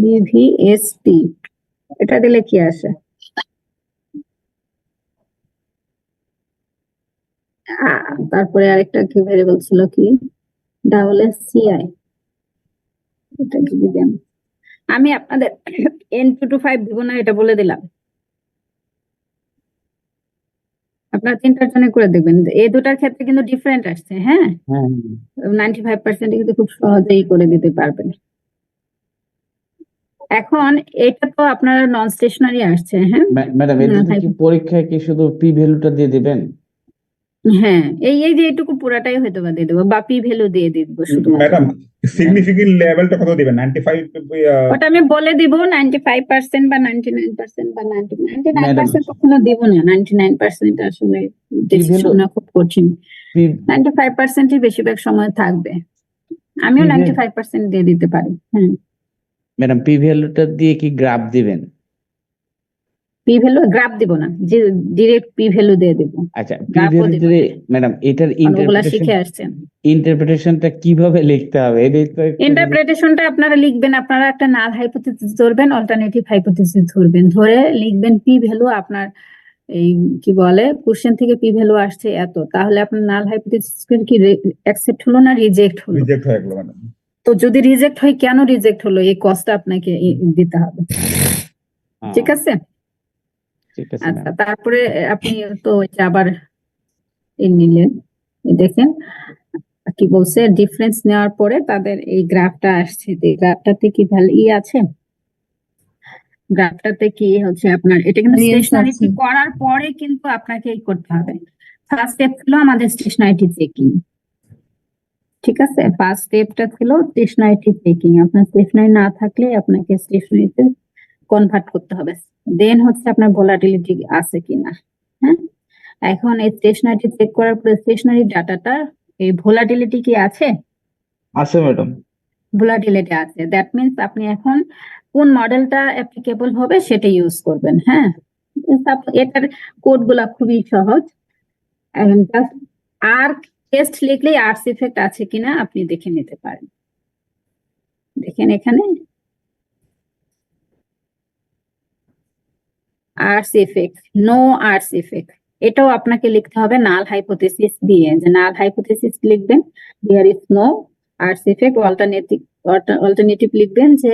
BVSP, এটা দিলে কি আসে? তারপরে আরেকটা কি ভেরিয়েবল ছিল কি CI, এটা যদি দেন, আমি আপনাদের N2 to 5 দিব না, এটা বলে দিলাম। আপনার 3টার জন্য করে দেখবেন, এই দুটার ক্ষেত্রে কিন্তু ডিফারেন্ট আসছে। হ্যাঁ, হ্যাঁ 95% কিন্তু খুব সহজেই করে দিতে পারবেন। এখন এটা তো আপনার নন স্টেশনারি আসছে। হ্যাঁ, ম্যাডাম এটাতে কি পরীক্ষায় কি শুধু পি ভ্যালুটা দিয়ে দিবেন? হ্যাঁ, এই যে এইটুকু পুরাটাই হয়তো বা দিয়ে দেবো, বা পি ভ্যালু দিয়ে দিব শুধু। ম্যাডাম সিগনিফিকেন্ট লেভেলটা কত দিবেন? 95 ওটা আমি বলে দিব 95% বা 99% বা 99% ম্যাডাম কখনো দিব না। 99% আসলে ডিসিশন না, খুব কঠিন। পি 95%ই বেশিরভাগ সময় থাকবে। আমিও পি 95% দিয়ে দিতে পারি। হ্যাঁ, ম্যাডাম পি ভ্যালুটা দিয়ে কি গ্রাফ দিবেন? পি ভ্যালু গ্রাফ দিব না, যে ডিরেক্ট পি ভ্যালু দিয়ে দিব। আচ্ছা পি গ্রাফও ভ্যালু দিব দিয়ে ম্যাডাম এটার কারণ ওগুলা শিখে আসছেন। ইন্টারপ্রিটেশনটা কিভাবে লিখতে হবে এটাই তো একটু ইন্টারপ্রিটেশনটা আপনারা লিখবেন, আপনারা একটা নাল হাইপোথিসিস ধরবেন, অল্টারনেটিভ হাইপোথিসিস ধরবেন, ধরে লিখবেন পি ভ্যালু আপনার এই কি বলে কোশ্চেন থেকে পি ভ্যালু আসছে এত, তাহলে আপনার নাল হাইপোথিসিস কি অ্যাকসেপ্ট হলো না রিজেক্ট হলো? রিজেক্ট হয়ে গেল ম্যাডাম। তো যদি রিজেক্ট হয়, কেন রিজেক্ট হলো, এই কস্টটা আপনাকে দিতে হবে। ঠিক আছে, ঠিক আছে আচ্ছা। ম্যাম। তারপরে আপনি তো ওই যে আবার নিলেন, এই দেখেন কি বলছে, ডিফারেন্স নেওয়ার পরে তাদের এই গ্রাফটা আসছে, এই গ্রাফটাতে কি ভ্যালু আছে, গ্রাফটাতে কি হচ্ছে আপনার, এটা কিন্তু স্টেশনারিটি করার পরে কিন্তু আপনাকে এই করতে হবে। ফার্স্ট স্টেপ ছিল আমাদের স্টেশনারিটি চেকিং। ঠিক আছে, ফার্স্ট স্টেপটা ছিল স্টেশনারিটি চেকিং। আপনার স্টেশনারি না থাকলে আপনাকে স্টেশনারিতে কনভার্ট করতে হবে। দেন হচ্ছে আপনার ভোলাটিলিটি আছে কিনা। হ্যাঁ, এখন এই স্টেশনারিটি চেক করার পরে স্টেশনারি ডাটাটা এই ভোলাটিলিটি কি আছে? আছে ম্যাডাম। ভোলাটিলিটি আছে, দ্যাট মিনস আপনি এখন কোন মডেলটা অ্যাপ্লিকেবল হবে সেটা ইউজ করবেন। হ্যাঁ, এটার কোড গুলা খুবই সহজ। জাস্ট আর্ক টেস্ট লিখলেই আর্টস ইফেক্ট আছে কিনা আপনি দেখে নিতে পারেন। দেখেন এখানে ARCH effect, no ARCH effect, এটাও আপনাকে লিখতে হবে নাল হাইপোথিসিস দিয়ে, যে নাল হাইপোথিসিস লিখবেন there is no ARCH effect, alternative লিখবেন যে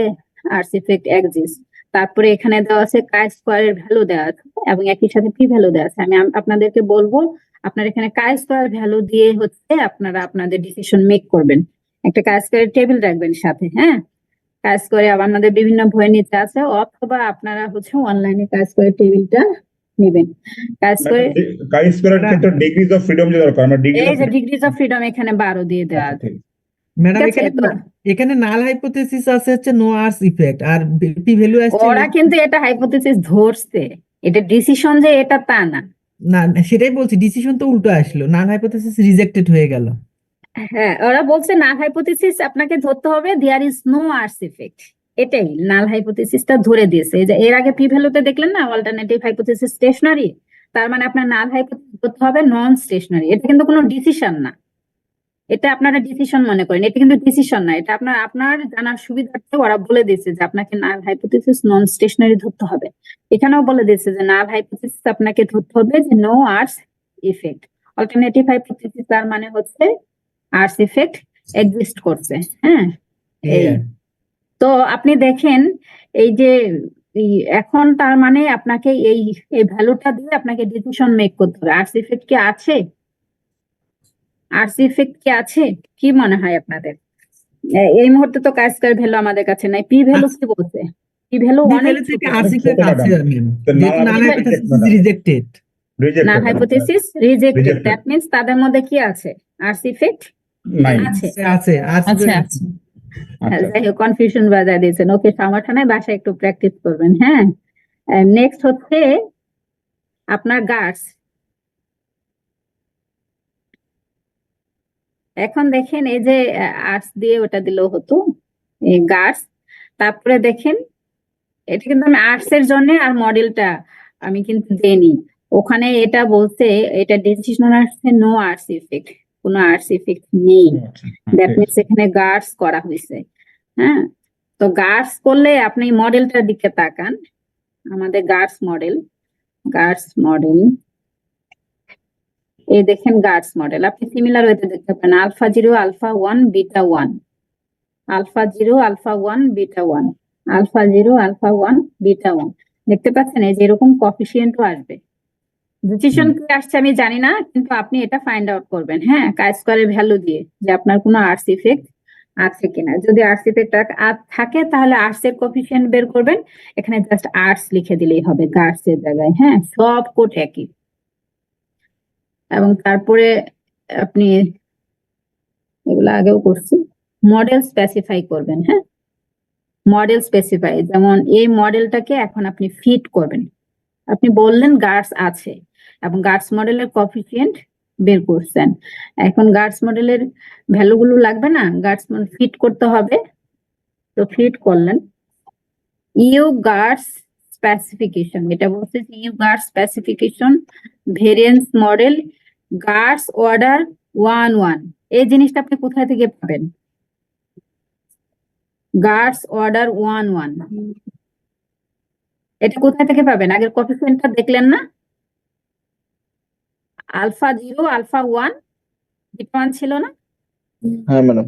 আর্টস ইফেক্ট এক্সিস্ট। তারপরে এখানে দেওয়া আছে কাই স্কোয়ারের ভ্যালু দেওয়া আছে এবং একই সাথে পি ভ্যালু দেওয়া আছে। আমি আপনাদেরকে বলবো আপনার এখানে কাই স্কোয়ার ভ্যালু দিয়ে হচ্ছে আপনারা আপনাদের ডিসিশন মেক করবেন। একটা কাই স্কোয়ারের টেবিল রাখবেন সাথে। হ্যাঁ, কাজ করে আমাদের বিভিন্ন বইয়ের নিচে আছে, অথবা আপনারা হচ্ছে অনলাইনে কাজ করে টেবিলটা নেবেন। কাজ করে কাই স্কয়ারের ক্ষেত্রে ডিগ্রিজ অফ ফ্রিডম যে দরকার, আমরা ডিগ্রি এই যে ডিগ্রিজ অফ ফ্রিডম এখানে 12 দিয়ে দেওয়া আছে। ম্যাডাম ঠিক আছে, এখানে নাল হাইপোথিসিস আছে হচ্ছে নো আর্টস ইফেক্ট, আর পি ভ্যালু আসছে ওরা কিন্তু এটা হাইপোথিসিস ধরছে, এটা ডিসিশন যে এটা তা না। না, সেটাই বলছি, ডিসিশন তো উল্টো আসলো, নাল হাইপোথিসিস রিজেক্টেড হয়ে গেল। হ্যাঁ, ওরা বলছে নাল হাইপোথিসিস আপনাকে ধরতে হবে there is no ARCH effect, এটাই নাল হাইপোথিসিসটা ধরে দিয়েছে। এই যে এর আগে পি ভ্যালুতে দেখলেন না অল্টারনেটিভ হাইপোথিসিস স্টেশনারি, তার মানে আপনার নাল হাইপোথিসিস ধরতে হবে নন স্টেশনারি। এটা কিন্তু কোনো ডিসিশন না, এটা আপনারা ডিসিশন মনে করেন, এটা কিন্তু ডিসিশন না, এটা আপনার জানার সুবিধার্থে ওরা বলে দিয়েছে যে আপনাকে নাল হাইপোথিসিস নন স্টেশনারি ধরতে হবে। এখানেও বলে দিয়েছে যে নাল হাইপোথিসিস আপনাকে ধরতে হবে যে no ARCH effect. Alternative hypothesis তার মানে হচ্ছে আর্টস ইফেক্ট এক্সিস্ট করছে। হ্যাঁ, এই তো আপনি দেখেন এই যে এখন তার মানে আপনাকে এই ভ্যালুটা দিয়ে আপনাকে ডিসিশন মেক করতে হবে। আর্টস ইফেক্ট কি আছে? আর্টস ইফেক্ট কি আছে? কি মনে হয় আপনাদের? এই মুহূর্তে তো কাজ স্কয়ার ভ্যালু আমাদের কাছে নাই, পি ভ্যালু কি বলছে? পি ভ্যালু বি অনেক ভ্যালু থেকে ছোট। আসিফ ছোট আছে ম্যাডাম, ম্যাম, তো যেহেতু null null hypothesis hypothesis rejected. Rejected null hypothesis rejected, rejected that means তাদের মধ্যে কি আছে? আরসি ইফেক্ট নাই। আছে। আছে আসিফ আচ্ছা আচ্ছা হ্যাঁ, আচ্ছা যাই হোক কনফিউশন বাজায় দিয়েছেন। ওকে, সমস্যা নাই, বাসায় একটু প্র্যাকটিস করবেন। হ্যাঁ, নেক্সট হচ্ছে আপনার গার্ডস। এখন দেখেন এই যে আর্টস দিয়ে ওটা দিলেও হতো, এই গার্ডস। তারপরে দেখেন এটা কিন্তু আমি আর্টস এর জন্য আর মডেলটা আমি কিন্তু দেইনি ওখানে। এটা বলছে, এটা ডিসিশন আসছে নো আর্টস ইফেক্ট, কোনো আর্টস ইফেক্ট নেই। আচ্ছা, দ্যাট ঠিক মিনস এখানে গার্ডস করা হয়েছে। হ্যাঁ, তো গার্ডস করলে আপনি মডেলটার দিকে তাকান, আমাদের গার্ডস মডেল, গার্ডস মডেল, এই দেখেন গার্ডস মডেল। আপনি সিমিলার ওয়েতে দেখতে পারেন, alpha 0 alpha 1 beta 1, alpha 0 alpha 1 beta 1, alpha 0 alpha 1 beta 1। দেখতে পাচ্ছেন এই যে এরকম কোফিসিয়েন্টও আসবে। ডিসিশন কি আসছে আমি জানি না, কিন্তু আপনি এটা ফাইন্ড আউট করবেন। হ্যাঁ, কাই স্কয়ারের ভ্যালু দিয়ে যে আপনার কোনো আর্টস ইফেক্ট আছে কিনা। যদি আর্টস ইফেক্ট থাকে তাহলে আর্টস এর কোফিসিয়েন্ট বের করবেন। এখানে জাস্ট আর্টস লিখে দিলেই হবে গার্ডস এর জায়গায়। হ্যাঁ, সব কোড একই। এবং তারপরে আপনি এগুলো আগেও করছি, মডেল স্পেসিফাই করবেন। হ্যাঁ, মডেল স্পেসিফাই, যেমন এই মডেলটাকে এখন আপনি ফিট করবেন। আপনি বললেন গার্ডস আছে এবং গার্ডস মডেলের কোফিসিয়েন্ট বের করছেন। এখন গার্ডস মডেলের ভ্যালুগুলো লাগবে না, গার্ডস মডেল ফিট করতে হবে। তো ফিট করলেন ইউ গার্ডস স্পেসিফিকেশন, এটা বলছে you GARCH specification variance model GARCH order 1 1। এই জিনিসটা আপনি কোথায় থেকে পাবেন? গার্ডস অর্ডার 1 1, এটা কোথায় থেকে পাবেন? আগের কোফিসিয়েন্টটা দেখলেন না? আলফা 0 আলফা 1 বিটা 1 ছিল না? হ্যাঁ ম্যাডাম,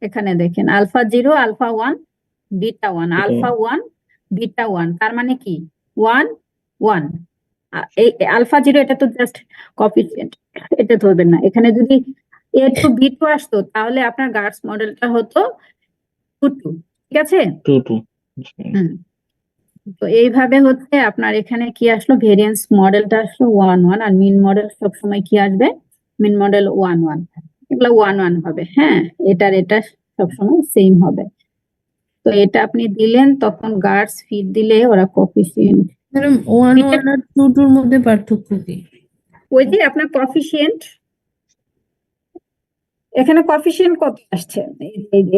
এখানে দেখেন alpha 0 alpha 1 beta 1, alpha 1 beta 1, তার মানে কি 1 1। এই আলফা 0 এটা তো জাস্ট কোফিসিয়েন্ট, এটা ধরবেন না। এখানে যদি এ টু বি টু আসতো তাহলে আপনার গার্ডস মডেলটা হতো 2 2। ঠিক আছে? 2 হুম, তো এইভাবে হচ্ছে আপনার এখানে কি আসলো, ভেরিয়েন্স মডেলটা আসলো 1 1, আর মিন মডেল সবসময় কি আসবে? মিন মডেল 1 1, এগুলো 1 1 হবে। হ্যাঁ, এটা সবসময় সেম হবে। তো এটা আপনি দিলেন, তখন গার্ডস ফিট দিলে ওরা কোফিসিয়েন্ট, ম্যাডাম 1 1 আর 2 2 এর মধ্যে পার্থক্য কি? ওই যে আপনার কোফিসিয়েন্ট, এখানে কোফিসিয়েন্ট কত আসছে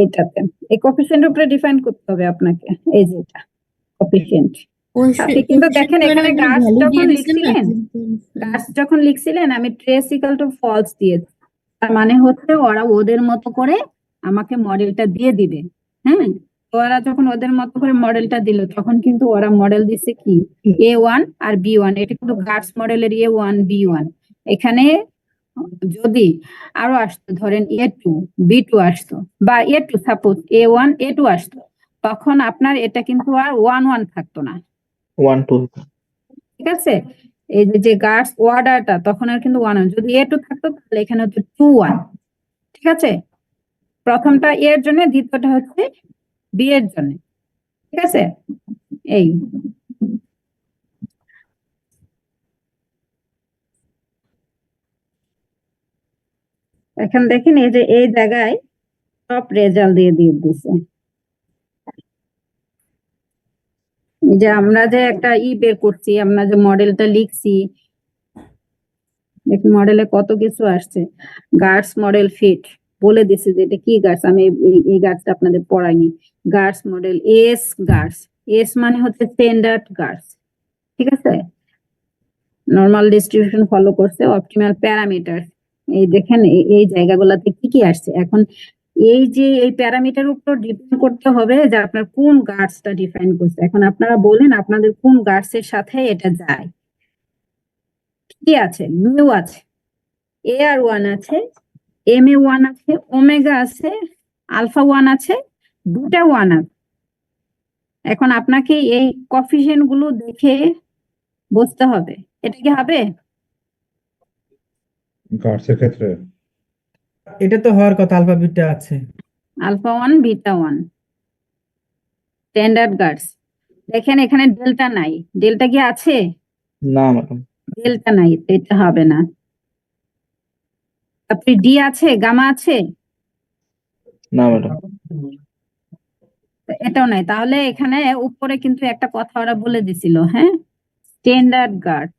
এইটাতে, এই কোফিসিয়েন্টের উপরে ডিফাইন করতে হবে আপনাকে। এই যে এটা কোফিসিয়েন্ট, আপনি কিন্তু দেখেন এখানে গার্ডস যখন লিখছিলেন, গার্ডস যখন লিখছিলেন আমি ট্রেস ইকুয়াল টু ফলস দিয়েছি। তার মানে হচ্ছে ওরা ওদের মতো করে আমাকে মডেলটা দিয়ে দিবে। হ্যাঁ, তো ওরা যখন ওদের মতো করে মডেলটা দিল তখন কিন্তু ওরা মডেল দিচ্ছে কি A1 আর B1, এটা কিন্তু গার্ডস মডেলের A1 B1। এখানে যদি আরো আসতো, ধরেন A2 B2 আসতো, বা A2 সাপোজ A1 A2 আসতো, তখন আপনার এটা কিন্তু আর 1 1 থাকতো না। 1 2 ঠিক আছে? এই যে গার্ডস অর্ডারটা তখন আর কিন্তু 1 1, যদি A2 থাকতো তাহলে এখানে হচ্ছে 2 1। ঠিক আছে? প্রথমটা A এর জন্য, দ্বিতীয়টা হচ্ছে B এর জন্য। ঠিক আছে? এই এখন দেখেন এই যে এই জায়গায় সব রেজাল্ট দিয়ে দিছে। এই যে আমরা যে একটা বের করছি, আমরা যে মডেলটা লিখছি, দেখুন মডেলে কত কিছু আসছে। গার্ডস মডেল ফিট বলে দিছে যে এটা কি গার্ডস, আমি এই গার্ডসটা আপনাদের পড়াইনি। GARCH model S GARCH, S মানে হচ্ছে স্ট্যান্ডার্ড গার্ডস। ঠিক আছে? নরমাল ডিস্ট্রিবিউশন ফলো করছে, অপটিমাল প্যারামিটার। এই দেখেন এই জায়গাগুলোতে কি কি আসছে। এখন এই যে এই প্যারামিটার উপর ডিপেন্ড করতে হবে যে আপনার কোন গার্ডসটা ডিফাইন করছে। এখন আপনারা বলেন আপনাদের কোন গার্ডস এর সাথে এটা যায়। কি আছে? মিউ আছে, AR1 আছে, MA1 আছে, ওমেগা আছে, আলফা 1 আছে, বিটা 1 আছে। এখন আপনাকে এই কোফিসিয়েন্ট গুলো দেখে বুঝতে হবে, এটা কি হবে? গার্ডসের ক্ষেত্রে এটা তো হওয়ার কথা, আলফা বিটা আছে। Alpha 1 beta 1 standard GARCH. দেখেন এখানে ডেল্টা নাই, ডেল্টা কি আছে? না ম্যাডাম। ডেল্টা নাই, এটা হবে না। তারপরে ডি আছে, গামা আছে, না ম্যাডাম। এটাও নাই। তাহলে এখানে উপরে কিন্তু একটা কথা ওরা বলে দিছিল, হ্যাঁ, স্ট্যান্ডার্ড গার্ড,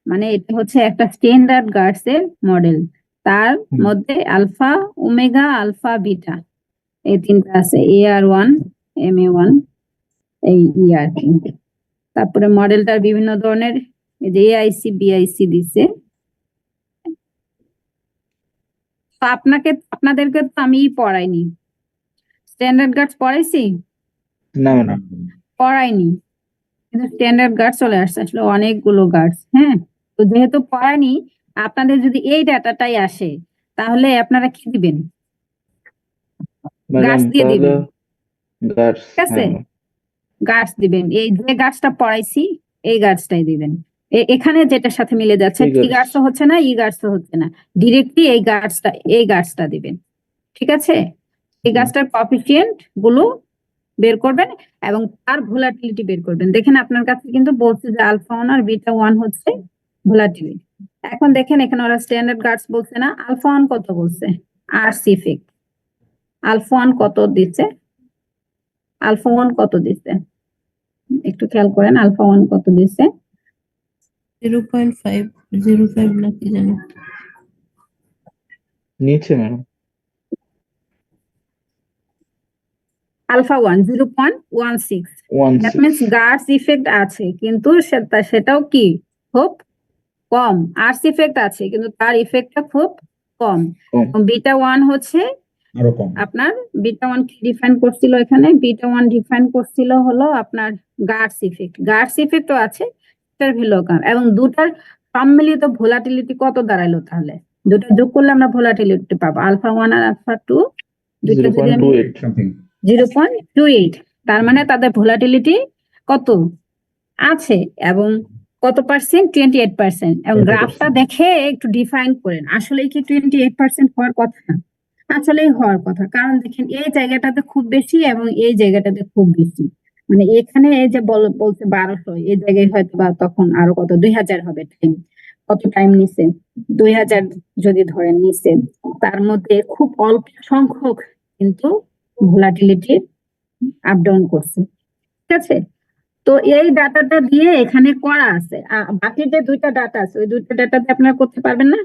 মানে এটা হচ্ছে একটা স্ট্যান্ডার্ড গার্ডস এর মডেল। তার মধ্যে আলফা, ওমেগা, আলফা, বিটা এই তিনটা আছে, AR1, MA1, এই ER তিনটে। তারপরে মডেলটার বিভিন্ন ধরনের এই যে AIC, BIC দিছে। তো আপনাদেরকে তো আমি পড়াইনি, স্ট্যান্ডার্ড গার্ডস পড়াইছি? না ম্যাডাম। পড়াইনি, কিন্তু স্ট্যান্ডার্ড গার্ড চলে আসছে, আসলে অনেকগুলো গার্ডস। হ্যাঁ, তো যেহেতু পড়াইনি, আপনাদের যদি এই ডাটাটাই আসে তাহলে আপনারা কি দিবেন? ম্যাডাম গার্ডস দিয়ে তাহলে দিবেন, গার্ডস, ঠিক আছে? হ্যাঁ ম্যাডাম। গার্ডস দিবেন, এই যে গার্ডসটা পড়াইছি এই গার্ডসটাই দিবেন। এখানে যেটার সাথে মিলে যাচ্ছে, এই টি গার্ডস। গার্ডসও হচ্ছে না, ই গার্ডসও হচ্ছে না, ডিরেক্টলি এই গার্ডসটা দিবেন, ঠিক আছে? এই গাছটার কোএফিসিয়েন্ট গুলো বের করবেন এবং তার ভোলাটিলিটি বের করবেন। দেখেন আপনার কাছে কিন্তু বলছে যে আলফা 1 আর বিটা 1 হচ্ছে ভোলাটিলিটি। এখন দেখেন এখানে ওরা স্ট্যান্ডার্ড গার্ডস বলছে না, আলফা 1 কত বলছে? RC effect. আলফা 1 কত দিচ্ছে? আলফা 1 কত দিচ্ছে? একটু খেয়াল করেন, আলফা 1 কত দিচ্ছে? 0.505 না কি জানি। নিচে madam. Alpha 1 0.16। That 16। Means GARCH effect আছে, কিন্তু সেটাও কি খুব কম। আর্স ইফেক্ট আছে কিন্তু তার ইফেক্টটা খুব কম। কম। বিটা 1 হচ্ছে আরো কম। আপনার, বিটা 1 কি ডিফাইন করছিল এখানে? বিটা 1 ডিফাইন করছিল হলো আপনার গার্ডস ইফেক্ট। গার্ডস ইফেক্টও আছে, এটার ভ্যালু কম, এবং দুটার সম্মিলিত ভোলাটিলিটি কত দাঁড়াইলো তাহলে? দুটো যোগ করলে আমরা ভোলাটিলিটি পাবো, আলফা 1 আর আলফা 2, দুটো যদি আমি 0.28 সামথিং। 0.28, তার মানে তাদের ভোলাটিলিটি কত আছে এবং কত পার্সেন্ট? 28%। এবং 28%। গ্রাফটা দেখে একটু ডিফাইন করেন, আসলে কি 28% হওয়ার কথা? আসলেই হওয়ার কথা, কারণ দেখেন এই জায়গাটাতে খুব বেশি এবং এই জায়গাটাতে খুব বেশি। মানে এখানে এই যে বলছে 1200, এই জায়গায় হয়তো বা তখন আরো কত 2000 হবে টাইম। কত টাইম নিছে? 2000 যদি ধরেন নিছে, তার মধ্যে খুব অল্প সংখ্যক কিন্তু ভোলাটিলিটি আপ ডাউন করছে, ঠিক আছে? তো এই ডাটাটা দিয়ে এখানে করা আছে, বাকি যে দুইটা ডাটা আছে ওই দুইটা ডাটাতে আপনারা করতে পারবেন না?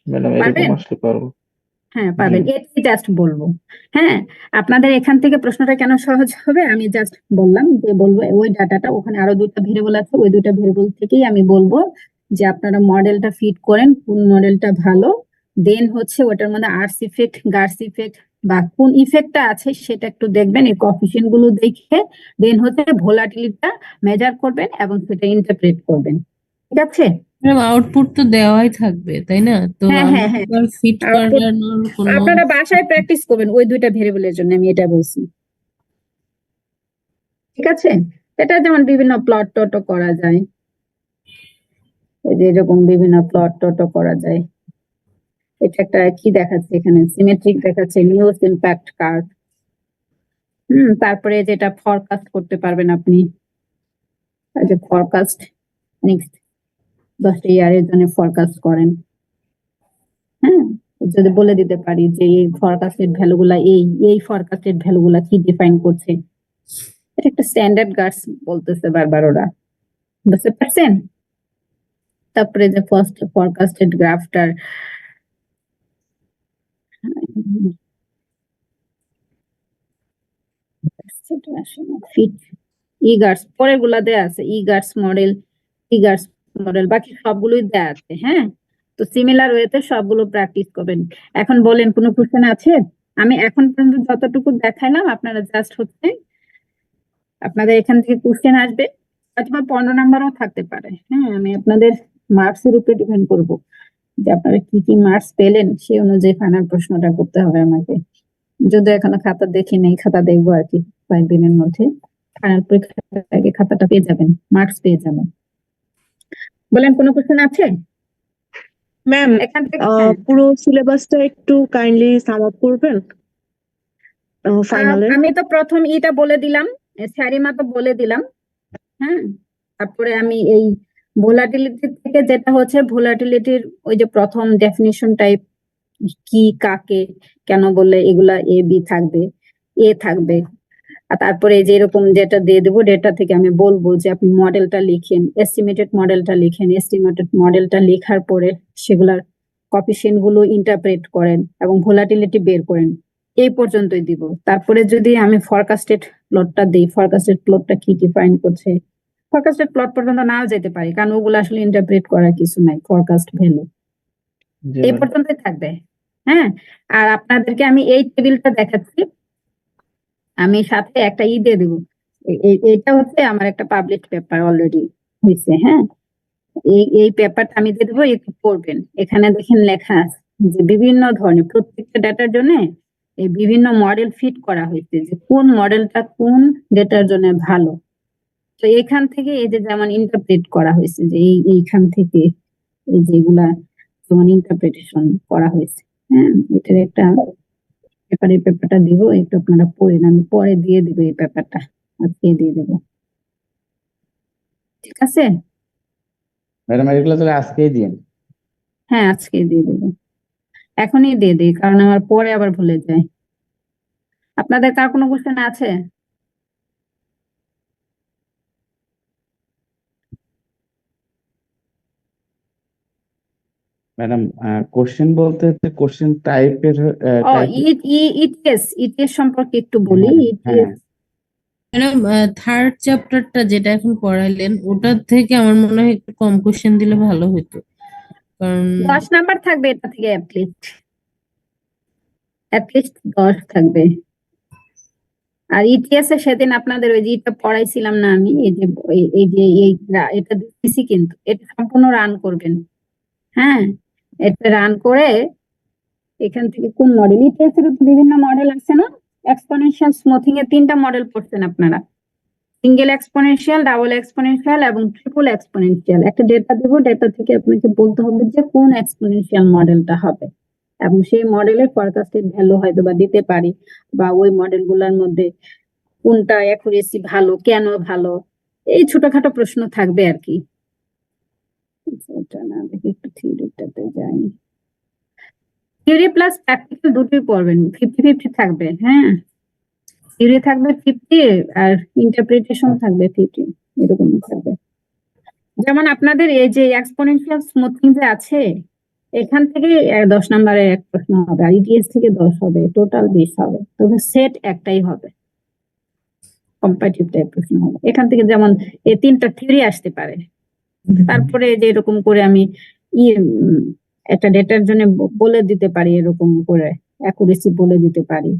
ম্যাডাম এরকম পারবেন? আসলে পারবো। হ্যাঁ পারবেন, এটাই জাস্ট বলবো। হ্যাঁ, আপনাদের এখান থেকে প্রশ্নটা কেন সহজ হবে আমি জাস্ট বললাম, যে বলবো ওই ডাটাটা, ওখানে আরো দুইটা ভেরিয়েবল আছে, ওই দুইটা ভেরিয়েবল থেকেই আমি বলবো যে আপনারা মডেলটা ফিট করেন, কোন মডেলটা ভালো, দেন হচ্ছে ওটার মধ্যে আর্স ইফেক্ট, গার্স ইফেক্ট বা কোন ইফেক্টটা আছে সেটা একটু দেখবেন, এই কোএফিসিয়েন্ট গুলো দেখে দেন হচ্ছে ভোলাটিলিটিটা মেজার করবেন এবং সেটা ইন্টারপ্রেট করবেন, ঠিক আছে? ম্যাডাম আউটপুট তো দেওয়াই থাকবে তাই না? তো হ্যাঁ আমি হ্যাঁ হ্যাঁ, ফিট আউটপুট করানোর কোনো আপনারা বাসায় প্র্যাকটিস করবেন ওই দুইটা ভেরিয়েবলের জন্য, আমি এটা বলছি, ঠিক আছে? এটা যেমন বিভিন্ন প্লট টটও করা যায়, এই যে এরকম বিভিন্ন প্লট টটও করা যায়। এটা একটা কি দেখাচ্ছে এখানে? সিমেট্রিক দেখাচ্ছে, নিউজ ইম্প্যাক্ট কার্ভ। তারপরে যেটা ফরকাস্ট করতে পারবেন আপনি, এই যে ফরকাস্ট, নেক্সট 10টা ইয়ারের জন্য ফরকাস্ট করেন। হ্যাঁ, যদি বলে দিতে পারি যে এই ফরকাস্টেড ভ্যালুগুলা, এই ফরকাস্টেড ভ্যালুগুলা কি ডিফাইন করছে, এটা একটা স্ট্যান্ডার্ড গার্ডস বলতেছে বারবার ওরা, বুঝতে পারছেন? তারপরে যে ফার্স্ট ফরকাস্টেড গ্রাফটার ফিট ইগার্স, পরের গুলা দেয়া আছে, ইগার্স মডেল, বাকি সবগুলোই দেয়া আছে। হ্যাঁ, তো সিমিলার ওয়েতে সবগুলো প্র্যাকটিস করবেন। এখন বলেন কোনো কোশ্চেন আছে? আমি এখন পর্যন্ত যতটুকু দেখাইলাম আপনারা জাস্ট হচ্ছে আপনাদের এখান থেকে কোশ্চেন আসবে, অথবা 15 নাম্বারও থাকতে পারে। হ্যাঁ, আমি আপনাদের মার্কস এর উপরে ডিপেন্ড করব যে আপনারা কি কি মার্কস পেলেন, সেই অনুযায়ী ফাইনাল প্রশ্নটা করতে হবে আমাকে। যদি এখনো খাতা দেখি নাই, খাতা দেখবো আর কি কয়েকদিনের মধ্যে। ফাইনাল পরীক্ষার আগে খাতাটা পেয়ে যাবেন, মার্কস পেয়ে যাবেন। বলেন কোনো কোশ্চেন আছে? ম্যাম এখান থেকে হ্যাঁ। পুরো সিলেবাসটা একটু কাইন্ডলি সাম আপ করবেন ফাইনালে। আমি তো প্রথম ইটা বলে দিলাম, স্যারিমা তো বলে দিলাম। হ্যাঁ, তারপরে আমি এই ভোলাটিলিটি থেকে যেটা হচ্ছে ভোলাটিলিটির ওই যে প্রথম ডেফিনিশন টাইপ, কি কাকে কেন বললে এগুলা এ বি থাকবে, এ থাকবে। আর তারপরে এই যে এরকম যেটা দিয়ে দেবো ডেটা থেকে আমি বলবো যে আপনি মডেলটা লিখেন, এস্টিমেটেড মডেলটা লিখেন, এস্টিমেটেড মডেলটা লেখার পরে সেগুলার কোএফিসিয়েন্ট গুলো ইন্টারপ্রেট করেন এবং ভোলাটিলিটি বের করেন। এই পর্যন্তই দিব। তারপরে যদি আমি ফরকাস্টেড প্লটটা দিই, ফরকাস্টেড প্লটটা কি ডিফাইন করছে, ফরকাস্টেড প্লট পর্যন্ত নাও যেতে পারি, কারণ ওগুলো আসলে ইন্টারপ্রেট করার কিছু নাই, ফরকাস্ট ভ্যালু জি এই ম্যাডাম। পর্যন্তই থাকবে। হ্যাঁ, আর আপনাদেরকে আমি এই টেবিলটা দেখাচ্ছি, আমি সাথে একটা দিয়ে দেবো। এটা হচ্ছে আমার একটা পাবলিশ পেপার অলরেডি হয়েছে। হ্যাঁ, এই পেপারটা আমি দিয়ে দেবো, একটু পড়বেন। এখানে দেখেন লেখা আছে যে বিভিন্ন ধরনের প্রত্যেকটা ডেটার জন্য এই বিভিন্ন মডেল ফিট করা হয়েছে, যে কোন মডেলটা কোন ডেটার জন্য ভালো। তো এখান থেকে এই যে যেমন ইন্টারপ্রেট করা হয়েছে, যে এইখান থেকে এই যেগুলা যেমন ইন্টারপ্রিটেশন করা হয়েছে। হ্যাঁ, এটার একটা পেপারটা দিব, একটু আপনারা পড়েন, আমি পরে দিয়ে দিব এই পেপারটা, আজকে দিয়ে দেবো। ঠিক আছে? ম্যাডাম এগুলো তাহলে আজকেই দিন। হ্যাঁ, আজকে দিয়ে দেবো, এখনই দিয়ে দিই, কারণ আমার পরে আবার ভুলে যায়। আপনাদের কার কোনো কোশ্চেন আছে? ম্যাডাম কোশ্চেন বলতে হচ্ছে কোশ্চেন টাইপের ও ইটিএস সম্পর্কে একটু বলি। হ্যাঁ ইটিএস ম্যাডাম থার্ড চ্যাপ্টারটা যেটা এখন পড়াইলেন ওটার থেকে আমার মনে হয় একটু কম কোশ্চেন দিলে ভালো হতো, কারণ 10 নাম্বার থাকবে এটা থেকে, অ্যাটলিস্ট 10 থাকবে। আর ইটিএস এ সেদিন আপনাদের ওই যে এটা পড়াইছিলাম না আমি, এটা দিচ্ছি, কিন্তু এটা সম্পূর্ণ রান করবেন। হ্যাঁ, এটা রান করে এখান থেকে কোন মডেল, ইটিএস এর তো বিভিন্ন মডেল আছে না, এক্সপোনেনশিয়াল স্মুথিং এর 3টা মডেল পড়ছেন আপনারা, সিঙ্গেল এক্সপোনেনশিয়াল, ডাবল এক্সপোনেনশিয়াল এবং ট্রিপল এক্সপোনেনশিয়াল। একটা ডেটা দেবো, ডেটা থেকে আপনাকে বলতে হবে যে কোন এক্সপোনেনশিয়াল মডেলটা হবে, এবং সেই মডেলের ফরকাস্টেড ভ্যালু হয়তো বা দিতে পারি, বা ওই মডেল গুলার মধ্যে কোনটা অ্যাকুরেসি ভালো, কেন ভালো, এই ছোটখাটো প্রশ্ন থাকবে আর কি। এটা না দেখি একটু থিওরিটাতে যাই। থিওরি প্লাস প্র্যাকটিক্যাল দুটোই পড়বেন, 50-50 থাকবে। হ্যাঁ, থিওরি থাকবে 50 আর ইন্টারপ্রিটেশন থাকবে 50, এরকম থাকবে। যেমন আপনাদের এই যে এক্সপোনেনশিয়াল স্মুথিং যে আছে, এখান থেকে 10 নম্বরের এক প্রশ্ন হবে, আর ইটিএস থেকে 10 হবে, টোটাল 20 হবে, তবে সেট একটাই হবে, কম্পারেটিভ টাইপ প্রশ্ন হবে। এখান থেকে যেমন এই 3টা থিওরি আসতে পারে। তারপরে যে এরকম করে আমি একটা ডেটার জন্য বলে দিতে পারি, এরকম করে অ্যাকুরেসি বলে দিতে পারি।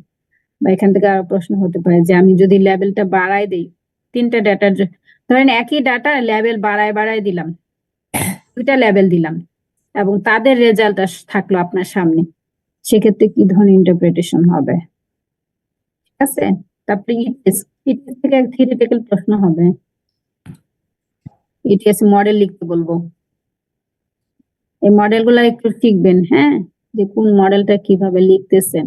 বা এখান থেকে আরো প্রশ্ন হতে পারে যে আমি যদি লেভেলটা বাড়াই দেই, 3টা ডেটার ধরেন একই ডাটা লেভেল বাড়ায় দিলাম, 2টা লেভেল দিলাম, এবং তাদের রেজাল্ট থাকলো আপনার সামনে, সেক্ষেত্রে কি ধরনের ইন্টারপ্রিটেশন হবে। ঠিক আছে? তারপরে ইটিএস থেকে থিওরিটিক্যাল প্রশ্ন হবে, ইটিএস মডেল লিখতে বলবো, এই মডেলগুলো একটু শিখবেন। হ্যাঁ, যে কোন মডেলটা কিভাবে লিখতেছেন,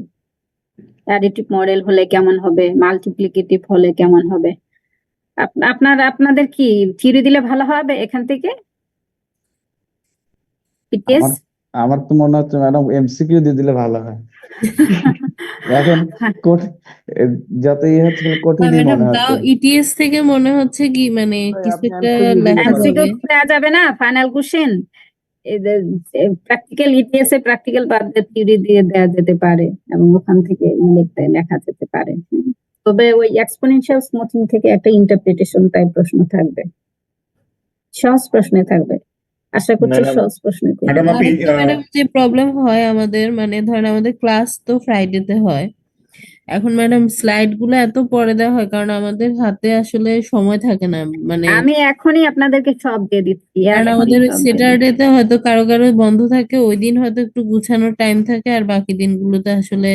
অ্যাডিটিভ মডেল হলে কেমন হবে, মাল্টিপ্লিকেটিভ হলে কেমন হবে। আপনাদের কি থিওরি দিলে ভালো হবে এখান থেকে ইটিএস? আমার তো মনে হচ্ছে ম্যাডাম এমসিকিউ দিয়ে দিলে ভালো হয়। এখন যত হচ্ছে কঠিনই ম্যাডাম মনে তাও হচ্ছে। ইটিএস থেকে মনে হচ্ছে কি মানে কিছু একটা লেখা এমসিকিউ যাবে। দেওয়া যাবে না, final question practical ETS a practical বাদ দিয়ে থিওরি দিয়ে দেওয়া যেতে পারে, এবং ওখান থেকে লেখা যেতে পারে। তবে ওই এক্সপোনেনশিয়াল স্মুথিং থেকে একটা ইন্টারপ্রিটেশন টাইপ প্রশ্ন থাকবে, সহজ প্রশ্নে থাকবে, আশা করছি সহজ প্রশ্নে করবে। ম্যাডাম আপনি আরেকটা ম্যাডাম যে প্রবলেম হয় আমাদের, মানে ধরেন আমাদের ক্লাস তো ফ্রাইডেতে হয়, এখন ম্যাডাম স্লাইড গুলো এত পরে দেওয়া হয় কারণ আমাদের হাতে আসলে সময় থাকে না, মানে আমি এখনই আপনাদেরকে সব দিয়ে দিচ্ছি, কারণ এখনই আমাদের সব দিয়ে দিচ্ছি। স্যাটারডেতে হয়তো কারো কারো বন্ধ থাকে, ওই দিন হয়তো একটু গুছানোর টাইম থাকে, আর বাকি দিনগুলোতে আসলে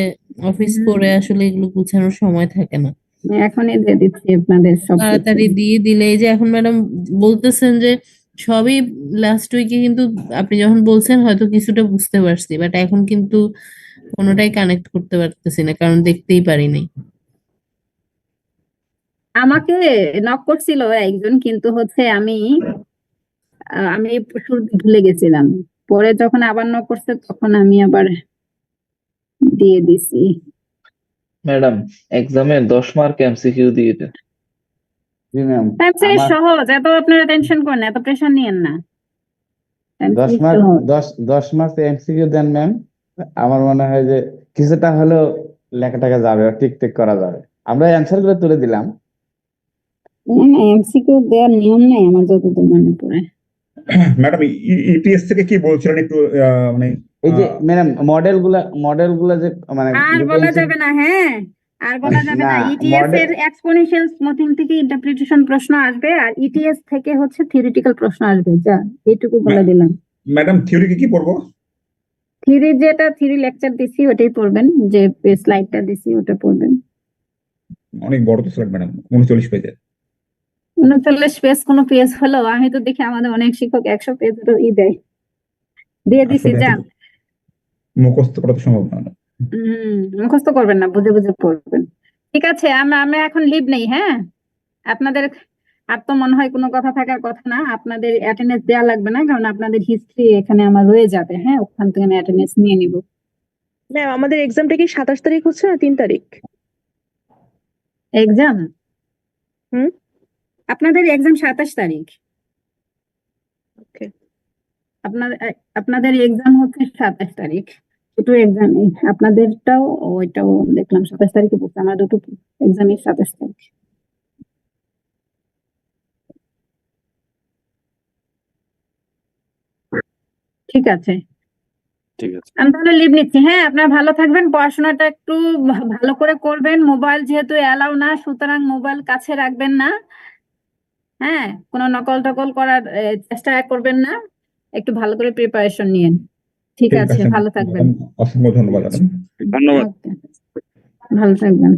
অফিস করে আসলে এগুলো গুছানোর সময় থাকে না। এখনই দিয়ে দিচ্ছি আপনাদের সব কিছু। তাড়াতাড়ি দিয়ে দিলে, এই যে এখন ম্যাডাম বলতেছেন যে সবই লাস্ট উইকে, কিন্তু আপনি যখন বলছেন হয়তো কিছুটা বুঝতে পারছি, বাট এখন কিন্তু কোনোটাই কানেক্ট করতে পারতেছি না, কারণ দেখতেই পারি নাই। আমাকে নক করছিল একজন, কিন্তু হচ্ছে আমি শুরুতে ভুলে গেছিলাম। পরে যখন আবার নক করছে তখন আমি আবার দিয়ে দিছি। ম্যাডাম এক্সামে 10 মার্ক এমসিকিউ দিয়ে দেন। জি ম্যাম, টাইম সিরিজ আমার সহজ, এত আপনারা টেনশন করেন না, এত প্রেশার নিয়েন না। টাইম 10 সিরিজ মার্ক সহজ। 10 মার্কস এমসিকিউ দেন ম্যাম। আমার মনে হয় যে কিছুটা হলেও লেখাটাকে যাবে, টিক টিক করা যাবে। আমরা অ্যান্সার গুলো তুলে দিলাম। এমসিকিউ দেওয়ার নিয়ম নেই আমার যতদূর মনে পড়ে। ম্যাডাম ইটিএস থেকে কি বলছিলেন একটু মানে এই যে ম্যাডাম মডেল গুলা যে মানে আর দুটো বলা MCQ যাবে না, হ্যাঁ, আর বলা যাবে না না। ইটিএস মডেল এর এক্সপোনেনশিয়াল স্মুথিং থেকে ইন্টারপ্রিটেশন প্রশ্ন আসবে, আর ইটিএস থেকে হচ্ছে থিওরিটিক্যাল প্রশ্ন আসবে। যা, এইটুকু বলে দিলাম। ম্যাডাম থিওরি কি পড়বো? থিওরি লেকচার দিছি ওটাই পড়বেন, যে স্লাইডটা দিছি ওটা পড়বেন। অনেক বড় তো স্যার ম্যাডাম, 39 পেজের। 39 পেজ কোনো পেজ হলো? আমি তো দেখি আমাদের অনেক শিক্ষক 100 পেজ দিয়ে দিছি। আসলে যান, মুখস্থ করা তো সম্ভব না। মুখস্থ করবেন না, বুঝে বুঝে পড়বেন। ঠিক আছে, আমরা এখন লিভ নেই, হ্যাঁ? আপনাদের আর তো মনে হয় কোনো কথা থাকার কথা না। আপনাদের অ্যাটেন্ডেন্স দেওয়া লাগবে না, কারণ আপনাদের হিস্ট্রি এখানে আমার রয়ে যাবে। হ্যাঁ, ওখান থেকে আমি অ্যাটেন্ডেন্স নিয়ে নিব। ম্যাম আমাদের এক্সামটা কি 27 তারিখ হচ্ছে না 3 তারিখ? এক্সাম হুম। আপনাদের এক্সাম 27 তারিখ। ওকে। আপনাদের এক্সাম হচ্ছে 27 তারিখ, দুটো এক্সাম। আপনাদেরটাও ওইটাও দেখলাম 27 তারিখে পড়ছে। আমার দুটো এক্সামই 27 তারিখ। ঠিক আছে, ঠিক আছে। আমি তাহলে লিভ নিচ্ছি। হ্যাঁ, আপনারা ভালো থাকবেন, পড়াশোনাটা একটু ভালো করে করবেন। মোবাইল যেহেতু এলাও না, সুতরাং মোবাইল কাছে রাখবেন না। হ্যাঁ, কোনো নকল টকল করার চেষ্টা করবেন না। একটু ভালো করে প্রিপারেশন নিয়েন। ঠিক ঠিক আছে, আছে ভালো থাকবেন। ম্যাডাম, অসংখ্য ধন্যবাদ ম্যাডাম। ধন্যবাদ। ওকে, ভালো থাকবেন।